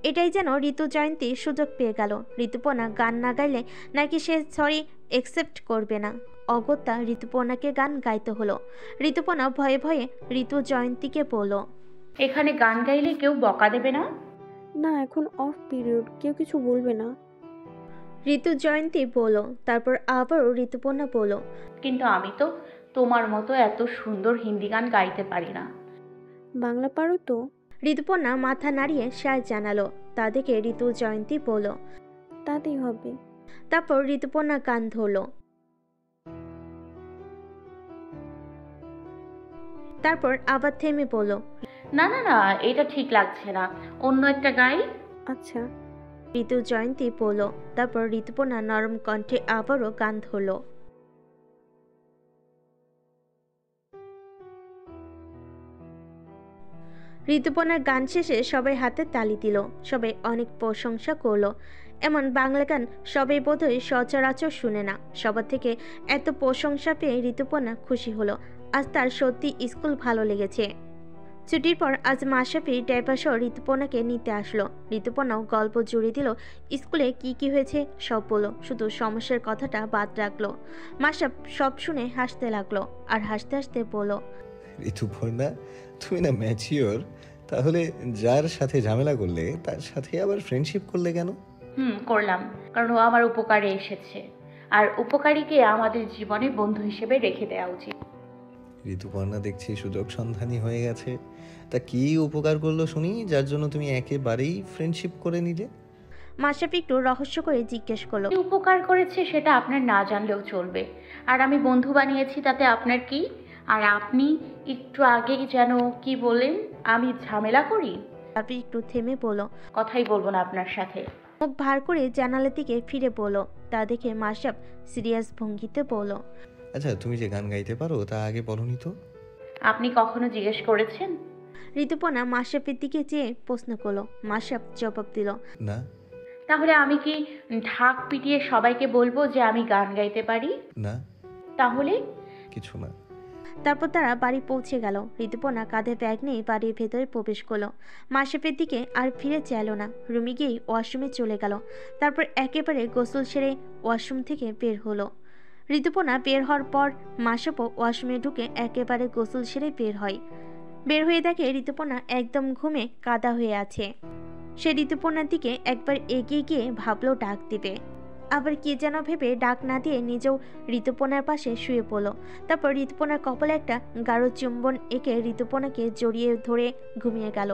এটাই যেন ঋতু জয়ন্তী সুযোগ পেয়ে গেল। ঋতুপর্ণা গান না গাইলে নাকি সে সরি একসেপ্ট করবে না। অগত্যা ঋতুপর্ণাকে গান গাইতে হলো। ঋতুপর্ণা ভয়ে ভয়ে ঋতু জয়ন্তীকে বলল, এখানে গান গাইলে কেউ বকা দেবে না? না, এখন অফ পিরিয়ড, কেউ কিছু বলবে না। ঋতু জয়ন্তী বলল। তারপর আবারও ঋতুপর্ণা বলল, কিন্তু আমি তো তোমার মতো এত সুন্দর হিন্দি গান গাইতে পারি না। বাংলা পারো তো? ঋতুপর্ণা মাথা নাড়িয়ে সায় জানালো। তা দেখে ঋতু জয়ন্তী বলল, তাতেই হবে। তারপর ঋতুপর্ণা গান ধরল। তারপর আবার থেমে বলল, না না না, এটা ঠিক লাগছে না, অন্য একটা গাই। আচ্ছা। ঋতু জয়ন্তী বলল। তারপর ঋতুপর্ণা নরম কণ্ঠে আবারও গান ধরল। ঋতুপর্ণার গান শেষে সবাই হাতে তালি দিল। সবাই অনেক প্রশংসা করলো। এমন বাংলা গান সবাই বোধহয় সচরাচর শুনে না। সবার থেকে এত প্রশংসা পেয়ে ঋতুপর্ণা খুশি হলো। আজ তার সত্যি স্কুল ভালো লেগেছে। ছুটির পর আজ মাশরাফি ড্রাইভার সহ ঋতুপর্ণাকে নিতে আসলো। ঋতুপর্ণাও গল্প জুড়ে দিল। স্কুলে কি কি হয়েছে সব বলল, শুধু সমস্যার কথাটা বাদ রাখলো। মাশরাফ সব শুনে হাসতে লাগলো আর হাসতে হাসতে বলল, ঋতুপর্ণা, তুমি না ম্যাচিওর, তাহলে যার সাথে ঝামেলা করলে তার সাথে আবার ফ্রেন্ডশিপ করলে কেন? করলাম, কারণ ও আমার উপকারে এসেছে, আর উপকারীকে আমাদের জীবনে বন্ধু হিসেবে রেখে দেওয়া উচিত। ঋতুপর্ণা দেখছি সুযোগ সন্ধানী হয়ে গেছে। তা কি উপকার করলো শুনি, যার জন্য তুমি একেবারেই ফ্রেন্ডশিপ করে নিলে? মাশরাফি একটু রহস্য করে জিজ্ঞেস করলো, কি উপকার করেছে সেটা আপনার না জানলেও চলবে, আর আমি বন্ধু বানিয়েছি তাতে আপনার কি? আর আপনি একটু আগে যেন কি বলেন আমি ঝামেলা করি? তারপর একটু থেমে বলল, কথাই বলবো না আপনার সাথে। মুখ ভার করে জানালার দিকে ফিরে বলল। তা দেখে মাশরাফ সিরিয়াস ভঙ্গিতে বলল, আচ্ছা, তুমি যে গান গাইতে পারো তা আগে বলনি তো। আপনি কখনো জিজ্ঞেস করেছেন? ঋতুপর্ণা মাশরাফের দিকে চেয়ে প্রশ্ন করলো। মাশরাফ জবাব দিল, না। তাহলে আমি কি ঢাক পিটিয়ে সবাইকে বলবো যে আমি গান গাইতে পারি? না। তাহলে? কিছু না। তারপর তারা বাড়ি পৌঁছে গেল। ঋতুপর্ণা কাঁধে ব্যাগ নিয়ে বাড়ির ভেতরে প্রবেশ করলো। মাশরাফের দিকে আর ফিরে চাইলো না। রুমে গিয়েই ওয়াশরুমে চলে গেল। তারপর একেবারে গোসল সেরে ওয়াশরুম থেকে বের হলো। ঋতুপর্ণা বের হওয়ার পর মাশরাফও ওয়াশরুমে ঢুকে একেবারে গোসল সেরে বের হয়। বের হয়ে দেখে ঋতুপর্ণা একদম ঘুমে কাদা হয়ে আছে। সে ঋতুপর্ণার দিকে একবার এগিয়ে গিয়ে ভাবলো ডাক দিবে, আবার কি যেন ভেবে ডাক না দিয়ে নিজেও ঋতুপর্ণার পাশে শুয়ে পড়ল। তারপর ঋতুপর্ণার কপালে একটা গাঢ় চুম্বন এঁকে ঋতুপর্ণাকে জড়িয়ে ধরে ঘুমিয়ে গেল।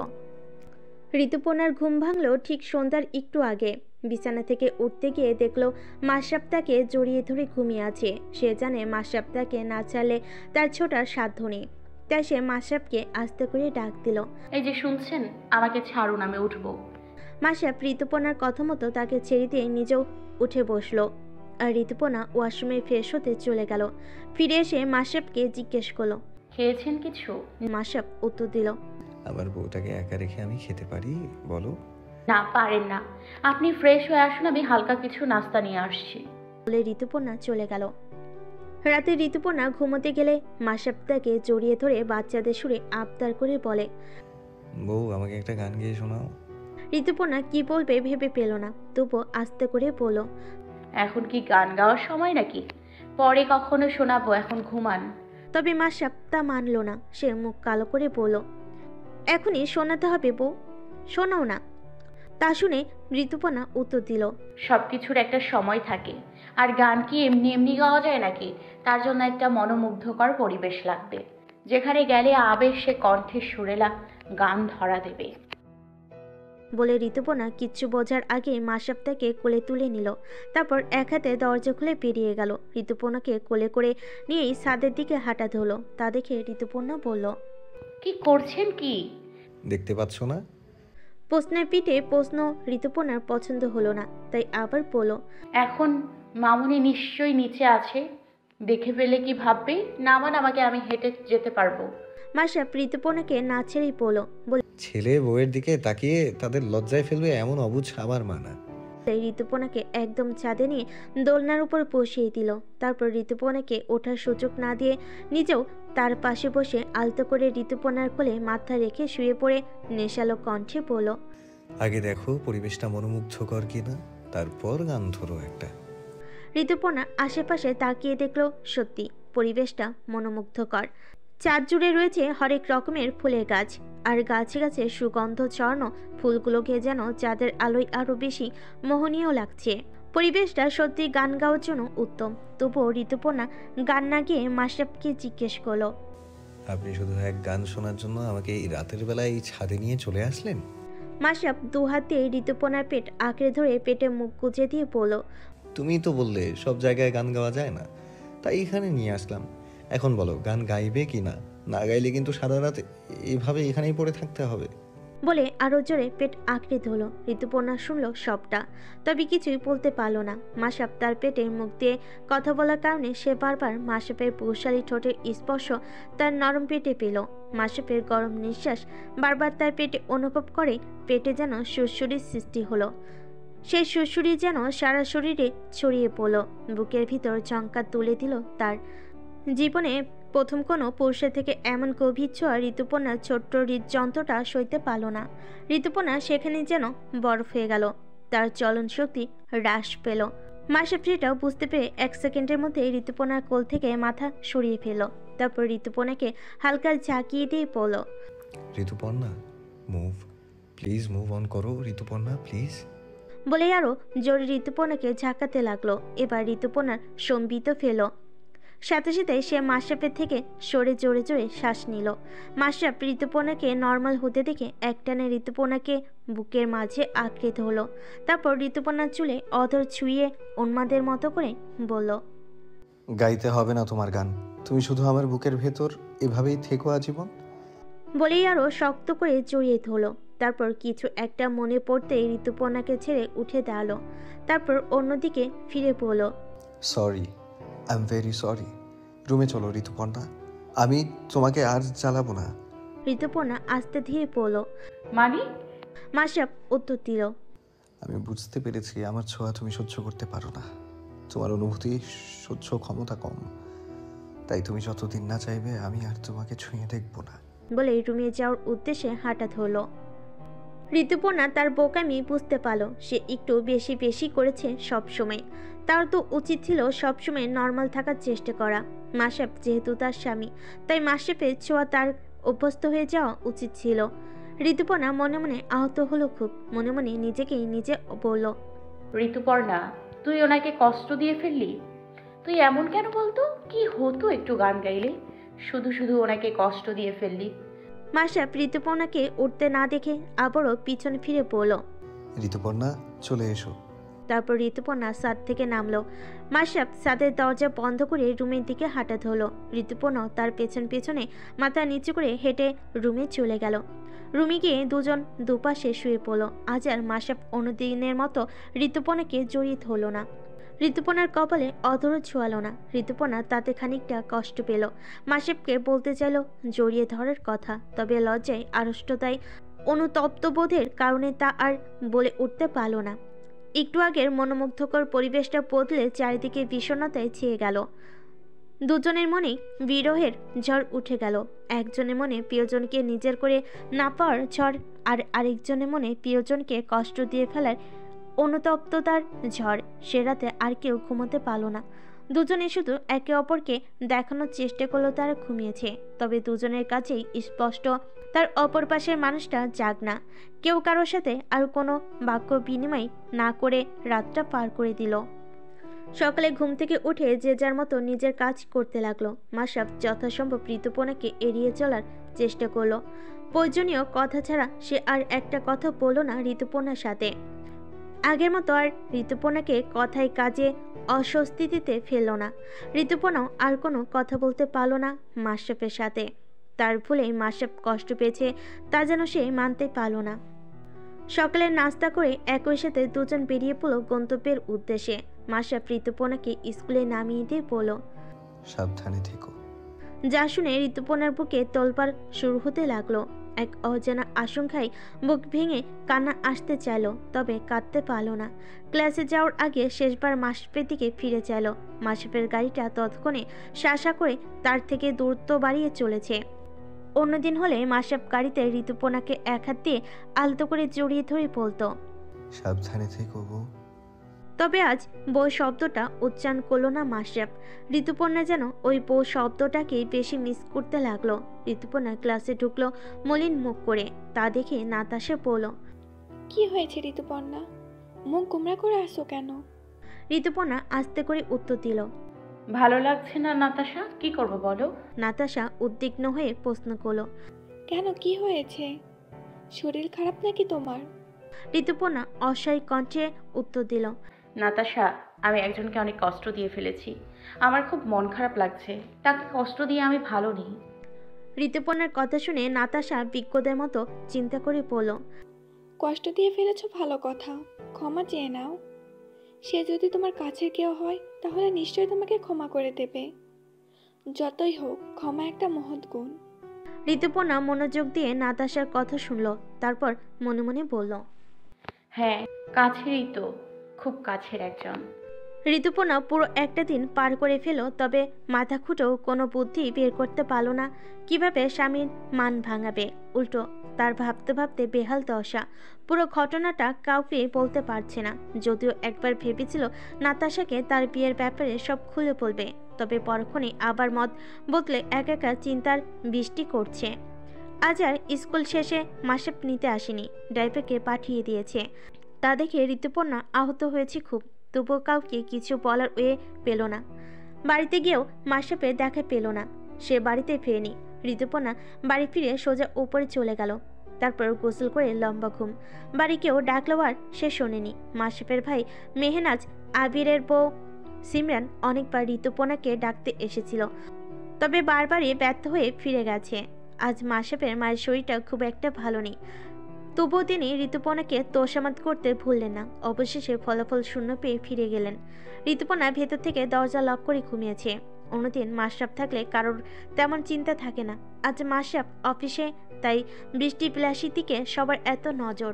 ঋতুপর্ণার ঘুম ভাঙলো ঠিক সন্ধ্যার একটু আগে। বিছানা থেকে উঠতে গিয়ে দেখলো মাশরাফ তাকে জড়িয়ে ধরে ঘুমিয়ে আছে। সে জানে মাশরাফ তাকে না ছাড়লে তার ছোটার সাধ্য নেই। তাই সে মাশরাফকে আস্তে করে ডাক দিল, এই যে শুনছেন, আমাকে ছাড়ুন, আমি উঠবো। মাসাপ ঋতুপর্ণার কথা মতো তাকে ছেড়ে দিয়ে নিজেও উঠে বসলো। আর ঋতুপর্ণা ওয়াশরুমে ফ্রেশ হতে চলে গেল। ফিরে এসে মাসাপকে জিজ্ঞেস করলো। খেয়েছেন কিছু? মাসাপ উত্তর দিল। আমার বউটাকে একা রেখে আমি খেতে পারি বলো? না, পারেন না। আপনি ফ্রেশ হয়ে আসুন, আমি হালকা কিছু নাস্তা নিয়ে আসছি। বলে ঋতুপর্ণা চলে গেল। রাতে ঋতুপর্ণা ঘুমোতে গেলে মাসাপ তাকে জড়িয়ে ধরে বাচ্চাদের সুরে আবদার করে বলে, বউ আমাকে একটা গান গেয়ে শোনাও। ঋতুপর্ণা কি বলবে ভেবে পেল না, তবুও আস্তে করে বলল, এখন কি গান গাওয়ার সময় নাকি? পরে কখনো শোনাবো, এখন ঘুমান। তবে মাসাপ তা মানল না। সে মুখ কালো করে বলল, এখনই শোনাতে হবে বউ, শোনাও না। তা শুনে ঋতুপর্ণা উত্তর দিল, সবকিছুর একটা সময় থাকে, আর গান কি এমনি এমনি গাওয়া যায় নাকি? তার জন্য একটা মনোমুগ্ধকর পরিবেশ লাগবে, যেখানে গেলে আবেশে কণ্ঠে সুরেলা গান ধরা দেবে। বলে ঋতুপর্ণা কিচ্ছু বোঝার আগে মাসাপ তাকে কোলে তুলে নিল। তারপর এক হাতে দরজা খুলে বেরিয়ে গেল। ঋতুপর্ণাকে কোলে করে নিয়েই ছাদের দিকে হাঁটা ধরল। তা দেখে ঋতুপর্ণা বলল, কি করছেন কি? দেখতে পাচ্ছ না? প্রশ্নের পিঠে প্রশ্ন ঋতুপর্ণার পছন্দ হলো না, তাই আবার বলল, এখন মামুনি নিশ্চয়ই নিচে আছে, দেখে ফেলে কি ভাববে? নামান আমাকে, আমি হেঁটে যেতে পারবো। মাসাপ ঋতুপর্ণাকে না ছেড়েই বলল, ছেলে বউয়ের দিকে তাকিয়ে তাদের লজ্জায় ফেলবে এমন অবুঝ আমার মানা। ঋতুপর্ণাকে একদম ছাদে নিয়ে দোলনার উপর বসিয়ে দিল। তারপর ঋতুপর্ণাকে ওঠার সুযোগ না দিয়ে নিজেও তার পাশে বসে আলতো করে ঋতুপর্ণার কোলে মাথা রেখে শুয়ে পড়ে নেশালো কণ্ঠে বলল, আগে দেখো পরিবেশটা মনোমুগ্ধকর কিনা, তারপর গান ধরো একটা। ঋতুপর্ণা আশেপাশে তাকিয়ে দেখল, সত্যি পরিবেশটা মনোমুগ্ধকর। চাঁদ জুড়ে রয়েছে হরেক রকমের ফুলের গাছ, আর গাছে গাছে সুগন্ধ ছড়ানো ফুলগুলোকে যেন চাঁদের আলোয় আরো বেশি মোহনীয় লাগছে। পরিবেশটা সত্যি গান গাওয়ার জন্য উত্তম। তবুও ঋতুপর্ণা গান না গিয়ে মাসাপকে জিজ্ঞেস করলো, আপনি শুধু এক গান শোনার জন্য আমাকে এই রাতের বেলায় এই ছাদে নিয়ে চলে আসলেন? মাসাপ দুহাত দিয়ে ঋতুপর্ণার পেট আঁকড়ে ধরে পেটে মুখ গুজে দিয়ে বলল, তুমিই তো বললে সব জায়গায় গান গাওয়া যায় না, তাই এখানে নিয়ে আসলাম। এখন বলো গান গাইবে কি না? না গাইলে কিন্তু সারা রাত এইভাবে এখানেই পড়ে থাকতে হবে। বলে আরো জোরে পেট আঁকড়ে ধরল। ঋতুপর্ণা শুনল সবটা, তবে কিছুই বলতে পারল না। মাসাপ তার পেটে মুখ দিয়ে কথা বলার কারণে সে বারবার মাসাপের পুরুষালী ঠোঁটের স্পর্শ তার নরম পেটে পেল। মাসাপের গরম নিঃশ্বাস বারবার তার পেটে অনুভব করে পেটে যেন সুরসুরির সৃষ্টি হলো। সেই সুরসুরি যেন সারা শরীরে ছড়িয়ে পড়ল। বুকের ভিতর ঝঙ্কার তুলে দিল তার। জীবনে প্রথম কোনো পুরুষের থেকে এমন গভীর ছোঁয়া ঋতুপর্ণার ছোট্ট হৃদযন্ত্রটা সইতে পারল না। ঋতুপর্ণা সেখানে যেন বরফ হয়ে গেল, তার চলন শক্তি হ্রাস পেল। মাসাপ সেটাও বুঝতে পেরে এক সেকেন্ডের মধ্যে ঋতুপর্ণার কোল থেকে মাথা সরিয়ে ফেল। তারপর ঋতুপর্ণাকে হালকা ঝাঁকিয়ে দিয়ে পড়ল, Rituparna move, please move on করো ঋতুপর্ণা প্লিজ। বলে আরো জোরে ঋতুপর্ণাকে ঝাঁকাতে লাগলো। এবার ঋতুপর্ণার সম্বিত ফেল। সাথে সাথে সে মাসাপের থেকে সরে জোরে জোরে শ্বাস নিল। মাসাপ ঋতুপর্ণাকে নর্মাল হতে দেখে একটানে ঋতুপর্ণাকে বুকের মাঝে আঁকড়ে ধরল। তারপর ঋতুপর্ণার চুলে অধর ছুঁয়ে উন্মাদের মতো করে বলল, গাইতে হবে না তোমার গান, তুমি শুধু আমার বুকের ভেতর এভাবেই থেকো আজীবন। বলেই আরো শক্ত করে জড়িয়ে ধরল। তারপর কিছু একটা মনে পড়তেই ঋতুপর্ণাকে ছেড়ে উঠে দাঁড়ালো। তারপর অন্যদিকে ফিরে পড়ল, sorry, I am very sorry. রুমে চলো ঋতুপর্ণা, আমি তোমাকে আর জ্বালাবো না। ঋতুপর্ণা আস্তে ধীরে পড়ল। মানে? মাসাপ উত্তর দিল, আমি বুঝতে পেরেছি আমার ছোঁয়া তুমি সহ্য করতে পারো না, তোমার অনুভূতি সহ্য ক্ষমতা কম, তাই তুমি যতদিন না চাইবে আমি আর তোমাকে ছুঁয়ে দেখবো না। বলে রুমে যাওয়ার উদ্দেশ্যে হাঁটা ধরল। ঋতুপর্ণা তার বোকামি বুঝতে পারল। সে একটু বেশি বেশি করেছে সব সময়। তার তো উচিত ছিল সবসময় নর্মাল থাকার চেষ্টা করা। মাসাপ যেহেতু তার স্বামী, তাই মাসাপের ছোঁয়া তার অভ্যস্ত হয়ে যাওয়া উচিত ছিল। ঋতুপর্ণা মনে মনে আহত হলো খুব। মনে মনে নিজেকেই নিজে বলল, ঋতুপর্ণা, তুই ওনাকে কষ্ট দিয়ে ফেললি। তুই এমন কেন বলতো? কি হতো একটু গান গাইলে? শুধু শুধু ওনাকে কষ্ট দিয়ে ফেললি। মাসাপ ঋতুপর্ণাকে উঠতে না দেখে আবারও পিছনে ফিরে পড়ল। ঋতুপর্ণা চলে এসো। তারপর ঋতুপর্ণা ছাদ থেকে নামলো। মাসাপ ছাদের দরজা বন্ধ করে রুমের দিকে হাঁটা ধরল। ঋতুপর্ণা তার পেছনে মাথা নিচু করে হেঁটে রুমে চলে গেল। রুমে গিয়ে দুজন দুপাশে শুয়ে পড়ল। আজ আর মাসাপ অন্যদিনের মতো ঋতুপর্ণাকে জড়িয়ে ধরল না। ঋতুপর্ণার কপালে অধর ছোঁয়ালো না। ঋতুপর্ণা তাতে খানিকটা কষ্ট পেল। মাসাপকে বলতে চাইল জড়িয়ে ধরার কথা, তবে লজ্জায় আড়ষ্টতায় অনুতপ্তবোধের কারণে তা আর বলে উঠতে পারল না। একটু আগের মনোমুগ্ধকর পরিবেশটা বদলে চারিদিকে বিষণ্ণতায় ছেয়ে গেল। দুজনের মনে বিরহের ঝড় উঠে গেল। একজনের মনে প্রিয়জনকে নিজের করে না পাওয়ার ঝড়, আর আরেকজনের মনে প্রিয়জনকে কষ্ট দিয়ে ফেলার অনুতপ্ততার ঝড়। সে রাতে আর কেউ ঘুমোতে পারল না। দুজনে শুধু একে অপরকে দেখানোর চেষ্টা করলো তারা ঘুমিয়েছে, তবে দুজনের কাছেই স্পষ্ট তার অপর পাশের মানুষটা জাগ না। কেউ কারোর সাথে আর কোনো বাক্য বিনিময় না করে রাতটা পার করে দিল। সকালে ঘুম থেকে উঠে যে যার মতো নিজের কাজ করতে লাগলো। মাসাব যথাসম্ভব ঋতুপর্ণাকে এড়িয়ে চলার চেষ্টা করলো। প্রয়োজনীয় কথা ছাড়া সে আর একটা কথা বলল না ঋতুপর্ণার সাথে। আগের মতো আর ঋতুপর্ণাকে কথায় কাজে অস্বস্তিতে ফেলল না। ঋতুপর্ণাও আর কোনো কথা বলতে পারল না মাসাবের সাথে। তার ভুলে মাসাব কষ্ট পেয়েছে তা যেন সে মানতে পারল না। সকালের নাস্তা করে একই সাথে দুজন বেরিয়ে পড়ল গন্তব্যের উদ্দেশ্যে। মাসাব ঋতুপর্ণাকে স্কুলে নামিয়ে দিয়ে বলল, সাবধানে থেকো। যা শুনে ঋতুপর্ণার বুকে তোলপাড় শুরু হতে লাগলো। এক অজানা আশঙ্কায় বুক ভেঙে কান্না আসতে চাইল, তবে কাঁদতে পারল না। ক্লাসে যাওয়ার আগে শেষবার মাসাবের দিকে ফিরে চাইল। মাসাবের গাড়িটা তৎক্ষণে শাসা করে তার থেকে দূরত্ব বাড়িয়ে চলেছে। অন্যদিন হলে মাসাব গাড়িতে ঋতুপর্ণাকে এক হাত দিয়ে আলতো করে জড়িয়ে ধরে বলতো, সাবধানে থেকো বউ। তবে আজ বউ শব্দটা উচ্চারণ করলো না মাসাব। ঋতুপর্ণা যেন ওই বউ শব্দটাকেই বেশি মিস করতে লাগলো। ঋতুপর্ণা ক্লাসে ঢুকলো মলিন মুখ করে। তা দেখে নাতাশা বলল, কি হয়েছে ঋতুপর্ণা, মুখ গোমরা করে আসো কেন? ঋতুপর্ণা আস্তে করে উত্তর দিল, ভালো লাগছে না নাতাশা, কি করব বলো? নাতাশা উদ্বিগ্ন হয়ে প্রশ্ন করলো, কেন, কি হয়েছে? শরীর খারাপ নাকি তোমার? ঋতুপর্ণা অসহায় কণ্ঠে উত্তর দিল, নাতাশা, আমি একজনকে অনেক কষ্ট দিয়ে ফেলেছি। আমার খুব মন খারাপ লাগছে। তাকে কষ্ট দিয়ে আমি ভালো নেই। ঋতুপর্ণার কথা শুনে নাতাশা বিজ্ঞদের মতো চিন্তা করে বলল, কষ্ট দিয়ে ফেলেছো ভালো কথা, ক্ষমা চেয়ে নাও। সে যদি তোমার কাছের কেউ হয় তাহলে নিশ্চয়ই তোমাকে ক্ষমা করে দেবে। যতই হোক, ক্ষমা একটা মহৎ গুণ। ঋতুপর্ণা মনোযোগ দিয়ে নাতাশার কথা শুনল, তারপর মনে মনে বলল, হ্যাঁ, কাছেরই তো, খুব কাছের একজন। ঋতুপর্ণা পুরো একটা দিন পার করে ফেল, তবে মাথা খুঁটেও কোনো বুদ্ধি বের করতে পারল না কিভাবে স্বামীর মান ভাঙাবে। উল্টো তার ভাবতে ভাবতে বেহাল দশা। পুরো ঘটনাটা কাউকে বলতে পারছে না। যদিও একবার ভেবেছিল নাতাশাকে তার বিয়ের ব্যাপারে সব খুলে বলবে, তবে পরক্ষণে আবার মত বদলে একা চিন্তার বৃষ্টি করছে। আজ আর স্কুল শেষে মাসাব নিতে আসেনি, ড্রাইভারকে পাঠিয়ে দিয়েছে। তা দেখে ঋতুপর্ণা আহত হয়েছে খুব, তবুও কাউকে কিছু বলার ওয়ে পেল না। বাড়িতে গিয়েও মাসাবের দেখা পেল না। সে বাড়িতে ফেরেনি। ঋতুপর্ণা বাড়ি ফিরে সোজা উপরে চলে গেল। তারপর গোসল করে লম্বা ঘুম। বাড়ি কেউ ডাকলো আর সে শোনেনি। মাসাবের ভাই মেহনাজ, আবিরের বউ সিমরান অনেকবার ঋতুপর্ণাকে ডাকতে এসেছিল, তবে বারবারই ব্যর্থ হয়ে ফিরে গেছে। আজ মাসাবের মায়ের শরীরটা খুব একটা ভালো নেই, তবুও তিনি ঋতুপর্ণাকে তোষামত করতে ভুললেন না। অবশেষে ফলাফল শূন্য পেয়ে ফিরে গেলেন। ঋতুপর্ণা ভেতর থেকে দরজা লক করে ঘুমিয়েছে। অন্যদিন মাসাব থাকলে কারোর তেমন চিন্তা থাকে না। আজ মাসাব অফিসে, তাই বৃষ্টি বিলাসীর দিকে সবার এত নজর।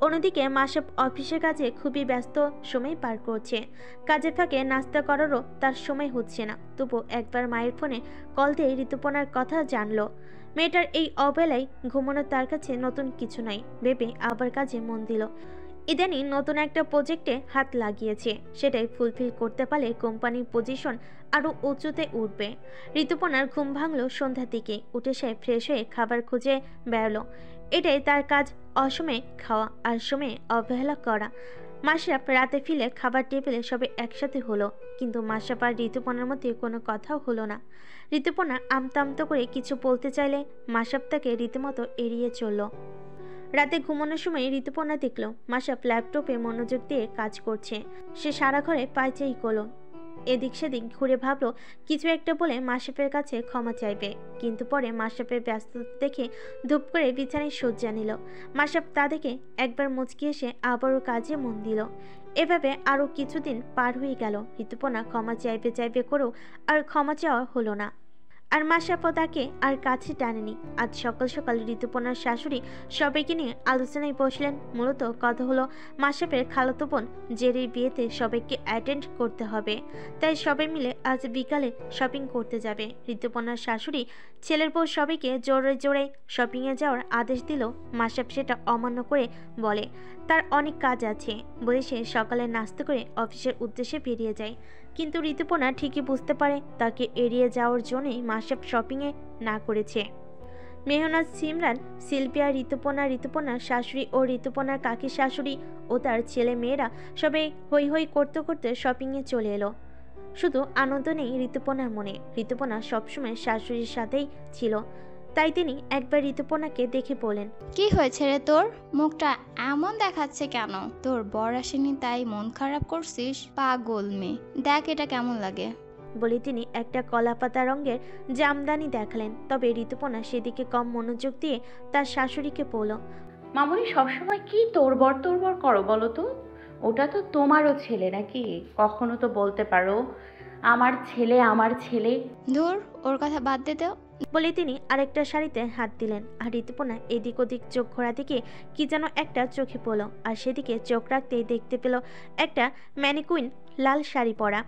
অন্যদিকে মাসাব অফিসের কাজে খুবই ব্যস্ত সময় পার করছে। কাজের ফাঁকে নাস্তা করারও তার সময় হচ্ছে না। তবু একবার মায়ের ফোনে কল দিয়ে ঋতুপর্ণার কথা জানলো। মেয়েটার এই অবেলায় ঘুমানো তার কাছে নতুন কিছু নয় ভেবে আবার কাজে মন দিল। ইদানিং নতুন একটা প্রজেক্টে হাত লাগিয়েছে, সেটাই ফুলফিল করতে পারলে কোম্পানির পজিশন আরও উঁচুতে উঠবে। ঋতুপর্ণার ঘুম ভাঙলো সন্ধ্যার দিকে। উঠে সে ফ্রেশ হয়ে খাবার খুঁজে বেরোলো। এটাই তার কাজ, অসময়ে খাওয়া আর সময়ে অবহেলা করা। মাসাব রাতে ফিরে খাবার টেবিলে সবে একসাথে হলো, কিন্তু মাসাব আর ঋতুপর্ণার মধ্যে কোনো কথাও হলো না। ঋতুপর্ণা আমতা করে কিছু বলতে চাইলে মাসাব তাকে রীতিমতো এড়িয়ে চলল। রাতে ঘুমানোর সময় ঋতুপর্ণা দেখল মাসাব ল্যাপটপে মনোযোগ দিয়ে কাজ করছে। সে সারা ঘরে পায়চারি করলো, এদিক সেদিক ঘুরে ভাবলো কিছু একটা বলে মাশরাফির কাছে ক্ষমা চাইবে, কিন্তু পরে মাশরাফির ব্যস্ততা দেখে ধূপ করে বিছানায় শয্যা নিল। মাশরাফি তা দেখে একবার মুচকি এসে আবারও কাজে মন দিল। এভাবে আরও কিছুদিন পার হয়ে গেল। ঋতুপর্ণা ক্ষমা চাইবে চাইবে করেও আর ক্ষমা চাওয়া হলো না। আর মাশরাফও তাকে আর কাছে টানেনি। আজ সকাল সকাল ঋতুপর্ণার শাশুড়ি সবাইকে নিয়ে আলোচনায় বসলেন। মূলত কথা হলো মাশরাফের খালাতো বোন জেরির বিয়েতে সবাইকে অ্যাটেন্ড করতে হবে, তাই সবাই মিলে আজ বিকালে শপিং করতে যাবে। ঋতুপর্ণার শাশুড়ি ছেলের বউ সবাইকে জোরে জোরে শপিংয়ে যাওয়ার আদেশ দিল। মাশরাফ সেটা অমান্য করে বলে তার অনেক কাজ আছে বলে সে সকালে নাস্তা করে অফিসের উদ্দেশ্যে বেরিয়ে যায়। কিন্তু ঋতুপর্ণা ঠিকই বুঝতে পারে তাকে এড়িয়ে যাওয়ার জন্যই মাশরাফ শপিংয়ে না করেছে। মেহনাজ, সিমরান, শিল্পিয়া, ঋতুপর্ণার শাশুড়ি ও ঋতুপর্ণার কাকির শাশুড়ি ও তার ছেলে মেয়েরা সবাই হই হই করতে করতে শপিংয়ে চলে এলো। শুধু আনন্দ নেই ঋতুপর্ণার মনে। ঋতুপর্ণা সবসময় শাশুড়ির সাথেই ছিল, তাই তিনি একবার ঋতুপর্ণাকে দেখে বলেন, কি হয়েছে রে তোর? মুখটা এমন দেখাচ্ছে কেন? তোর বর আসেনি তাই মন খারাপ করছিস? পাগল মেয়ে, দেখ এটা কেমন লাগে। বলে তিনি একটা কলাপাতা রঙের জামদানি দেখালেন। তবে ঋতুপর্ণা সেদিকে কম মনোযোগ দিয়ে তার শাশুড়িকে বলল, মামুনি সবসময় কি তোরবর করো বলো তো? ওটা তো তোমারও ছেলে নাকি? কখনো তো বলতে পারো আমার ছেলে। ধুর, ওর কথা বাদ দে তো। বলে তিনি আরেকটা শাড়িতে হাত দিলেন। আর ঋতুপর্ণা এদিক ওদিক চোখ ঘোরা দিকে কি যেন একটা চোখে পড়ল। আর সেদিকে চোখ রাখতেই দেখতে পেল একটা ম্যানিকুইন লাল শাড়ি পরা।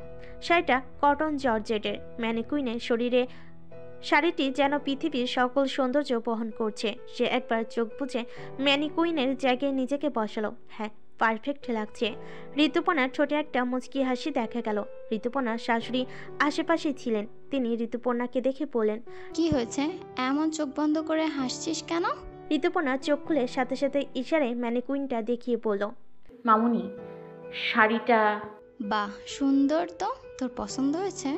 শাড়িটা কটন জর্জেটের। ম্যানিকুইনের শরীরে শাড়িটি যেন পৃথিবীর সকল সৌন্দর্য বহন করছে। সে একবার চোখ বুজে ম্যানিকুইনের জায়গায় নিজেকে বসালো। হ্যাঁ, পারফেক্ট লাগছে। ঋতুপর্ণার ঠোঁটে একটা মুচকি হাসি দেখা গেল। ঋতুপর্ণার শাশুড়ি আশেপাশে ছিলেন। তিনি ঋতুপর্ণাকে দেখে বললেন, কি হয়েছে? এমন চোখ বন্ধ করে হাসছিস কেন? ঋতুপর্ণা চোখ খুলে সাথে সাথে ইশারায় ম্যানিকুইনটা দেখিয়ে বলল, মামুনি শাড়িটা। বাহ, সুন্দর তো। তোর পছন্দ হয়েছে?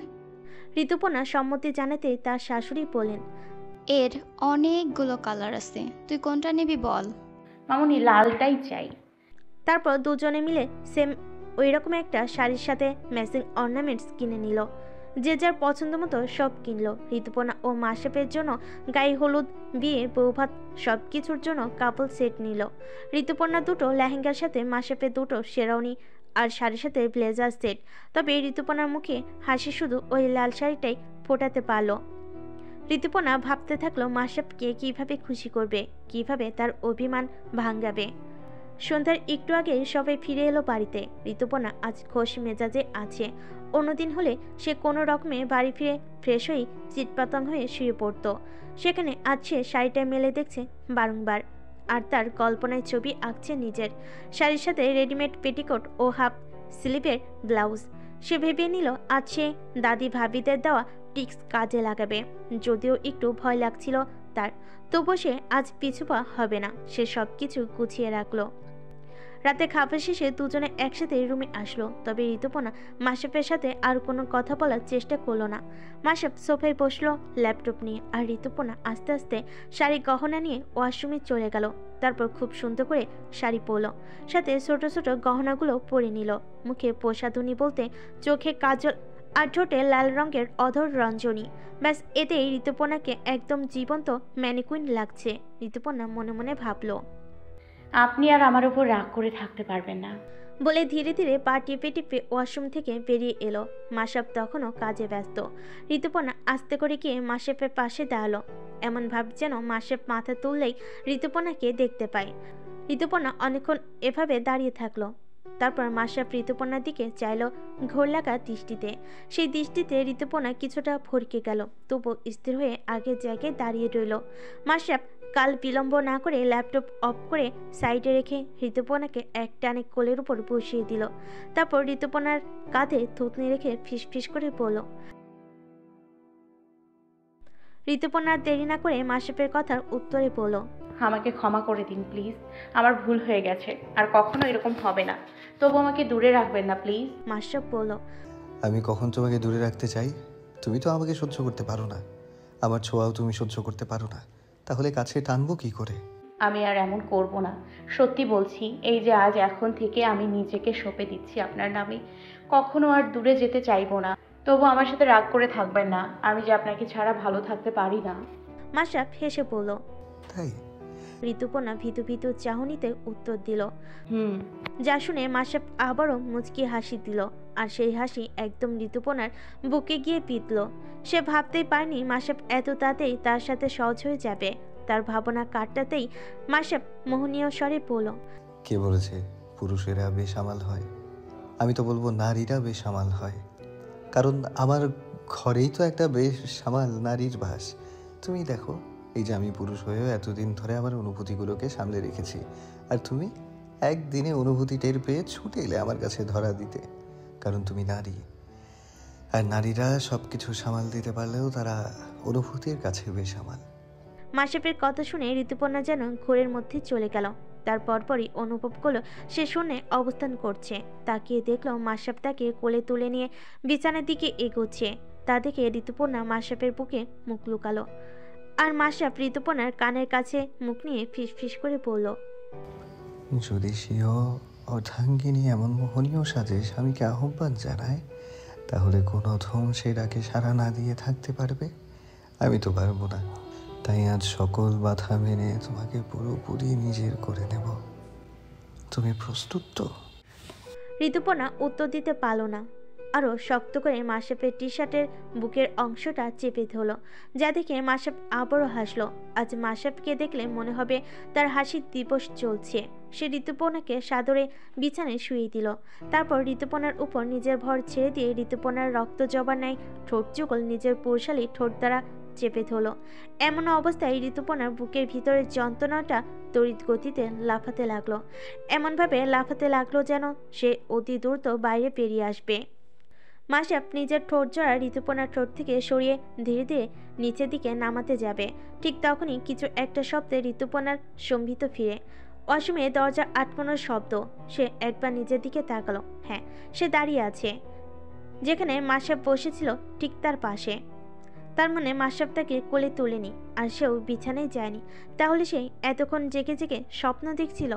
ঋতুপর্ণা সম্মতি জানাতে তার শাশুড়ি বললেন, এর অনেকগুলো কালার আছে, তুই কোনটা নিবি বল। মামুনি লালটাই চাই। তারপর দুজনে মিলে সেম ওই রকম একটা শাড়ির সাথে ম্যাচিং অর্নামেন্টস কিনে নিল। যে যার পছন্দ মতো সব কিনলো। ঋতুপর্ণা ও মাশরাফের জন্য গায়ে হলুদ, বিয়ে, বৌভাত সব কিছুর জন্য কাপল সেট নিল। ঋতুপর্ণা দুটো লেহেঙ্গার সাথে মাশরাফের দুটো শেরওয়ানি আর শাড়ির সাথে ব্লেজার সেট। তবে ঋতুপর্ণার মুখে হাসি শুধু ওই লাল শাড়িটাই ফোটাতে পারল। ঋতুপর্ণা ভাবতে থাকলো মাশরাফকে কিভাবে খুশি করবে, কিভাবে তার অভিমান ভাঙাবে। সন্ধ্যার একটু আগে সবাই ফিরে এলো বাড়িতে। ঋতুপর্ণা আজ খোশ মেজাজে আছে। অন্যদিন হলে সে কোনো রকমে বাড়ি ফিরে ফ্রেশ হয়ে চিৎপাতন হয়ে শুয়ে পড়ত। সেখানে আজ সে শাড়িটা মেলে দেখছে বারংবার, আর তার কল্পনায় ছবি আঁকছে নিজের। শাড়ির সাথে রেডিমেড পেটিকোট ও হাফ স্লিভের ব্লাউজ। সে ভেবে নিল আজ সে দাদি ভাবিদের দেওয়া টিক্স কাজে লাগাবে। যদিও একটু ভয় লাগছিল তার, তবুও সে আজ পিছুপা হবে না। সে সব কিছু গুছিয়ে রাখলো। রাতে খাবার শেষে দুজনে একসাথে রুমে আসলো। তবে ঋতুপর্ণা মাশরাফের সাথে আর কোনো কথা বলার চেষ্টা করলো না। মাশরাফ সোফায় বসলো ল্যাপটপ নিয়ে, আর ঋতুপর্ণা আস্তে আস্তে শাড়ি গহনা নিয়ে ওয়াশরুমে চলে গেল। তারপর খুব সুন্দর করে শাড়ি পরলো, সাথে ছোট ছোট গহনাগুলো পরে নিল। মুখে প্রসাধনী বলতে চোখে কাজল আর ঠোঁটে লাল রঙের অধর রঞ্জনী। ব্যাস, এতেই ঋতুপর্ণাকে একদম জীবন্ত ম্যানিকুইন লাগছে। ঋতুপর্ণা মনে মনে ভাবলো, আপনি আর আমার উপর রাগ করে থাকতে পারবেন না। বলে ধীরে ধীরে পা টিপে টিপে ওয়াশরুম থেকে বেরিয়ে এলো। মাশরাফ তখনও কাজে ব্যস্ত। ঋতুপর্ণা আস্তে করে গিয়ে মাশরাফের পাশে দাঁড়ালো। এমন ভাব যেন মাশরাফ মাথা তুললেই ঋতুপর্ণাকে দেখতে পায়। ঋতুপর্ণা অনেকক্ষণ এভাবে দাঁড়িয়ে থাকলো। তারপর মাশরাফ ঋতুপর্ণার দিকে চাইল ঘোর লাগা দৃষ্টিতে। সেই দৃষ্টিতে ঋতুপর্ণা কিছুটা ভরকে গেল, তবু স্থির হয়ে আগের জায়গায় দাঁড়িয়ে রইল। মাশরাফ কাল বিলম্ব না করে ল্যাপটপ অফ করে সাইডে রেখে ঋতুপর্ণাকে এক টানে কোলের উপর বসিয়ে দিল। তারপর ঋতুপর্ণার কাঁধে থুতনি রেখে ফিসফিস করে বলল, ঋতুপর্ণার দেরি না করে মাশরাফের কথার উত্তরে বলল, আমাকে ক্ষমা করে দিন প্লিজ, আমার ভুল হয়ে গেছে, আর কখনো এরকম হবে না। তবু আমাকে দূরে রাখবেন না প্লিজ। মাশরাফ বলল, আমি কখন তোমাকে দূরে রাখতে চাই? তুমি তো আমাকে সহ্য করতে পারো না, আমার ছোঁয়াও তুমি সহ্য করতে পারো না, তাহলে কাছে টানবো কি করে? আমি আর এমন করব না, সত্যি বলছি। এই যে আজ এখন থেকে আমি নিজেকে সঁপে দিচ্ছি আপনার নামে। কখনো আর দূরে যেতে চাইবো না। তবু আমার সাথে রাগ করে থাকবেন না, আমি যে আপনাকে ছাড়া ভালো থাকতে পারি না। মাশরাফ হেসে বলল। তাই? ঋতুপর্ণা ভীতু ভীতু চাহনিতে উত্তর দিল। যা শুনে মাশরাফ আবারও মুচকি হাসি দিল, আর সেই হাসি একদম ঋতুপর্ণার বুকে গিয়ে পিতল। সে ভাবতেই পারেনি মাশরাফ এত তাড়াতাড়ি তার সাথে সহজ হয়ে যাবে। তার ভাবনা কাটটাতেই মাশরাফ মোহনীয় স্বরে বলল। কে বলেছে পুরুষেরা বেসামাল হয়? আমি তো বলবো নারীরা বেসামাল হয়, কারণ আমার ঘরেই তো একটা বেসামাল নারীর বাস। তুমি দেখো, এই যে আমি পুরুষ হয়েও এতদিন ধরে আমার অনুভূতিগুলোকে সামলে রেখেছি, আর তুমি একদিনে অনুভূতি টের পেয়ে ছুটে এলে আমার কাছে ধরা দিতে, কারণ তুমি নারী। আর নারীরা সব কিছু সামাল দিতে পারলেও তারা অনুভূতির কাছে বেসামাল। মাশরাফের কথা শুনে ঋতুপর্ণা যেন ঘোরের মধ্যে চলে গেল। তার পরপরই অনুভব করলো সে শূন্যে অবস্থান করছে। তাকিয়ে দেখলো মাশরাফ তাকে কোলে তুলে নিয়ে বিছানার দিকে এগোচ্ছে। তা দেখে ঋতুপর্ণা মাশরাফের বুকে মুখ লুকালো, আর মাশরাফ ঋতুপর্ণার কানের কাছে মুখ নিয়ে ফিসফিস করে বলল। যদি সেও অর্ধাঙ্গিনী এমন মোহনীয় সাজে স্বামীকে আহ্বান জানায়, তাহলে কোন অধম সে ডাকে সাড়া না দিয়ে থাকতে পারবে? আমি তো পারবো না। তাই আজ সকল বাধা মেনে তোমাকে পুরোপুরি নিজের করে নেব। তুমি প্রস্তুত তো? ঋতুপর্ণা উত্তর দিতে পারল না, আরও শক্ত করে মাশরাফের টি শার্টের বুকের অংশটা চেপে ধরল। যা দেখে মাশরাফ আবারও হাসলো। আজ মাশরাফকে দেখলে মনে হবে তার হাসির দিবস চলছে। সে ঋতুপর্ণাকে সাদরে বিছানায় শুইয়ে দিল। তারপর ঋতুপর্ণার উপর নিজের ভর ছেড়ে দিয়ে ঋতুপর্ণার রক্ত জবার ন্যায় ঠোঁট যুগল নিজের পুরুষালী ঠোঁট দ্বারা চেপে ধরল। এমন অবস্থায় ঋতুপর্ণার বুকের ভিতরের যন্ত্রণাটা তড়িৎ গতিতে লাফাতে লাগলো। এমনভাবে লাফাতে লাগলো যেন সে অতি দ্রুত বাইরে বেরিয়ে আসবে। মাশরাফ নিজের ঠোঁট জোড়া ঋতুপর্ণার ঠোঁট থেকে সরিয়ে ধীরে ধীরে নিচের দিকে নামাতে যাবে। ঠিক তখনই কিছু একটা শব্দে ঋতুপর্ণার সম্বিত ফিরে। অসমে দরজা আটকানোর শব্দ। সে একবার নিজের দিকে তাকালো। হ্যাঁ, সে দাঁড়িয়ে আছে যেখানে মাশরাফ বসেছিল, ঠিক তার পাশে। তার মানে মাশরাফ তাকে কোলে তোলেনি, আর সেও বিছানায় যায়নি। তাহলে সে এতক্ষণ জেগে জেগে স্বপ্ন দেখছিল।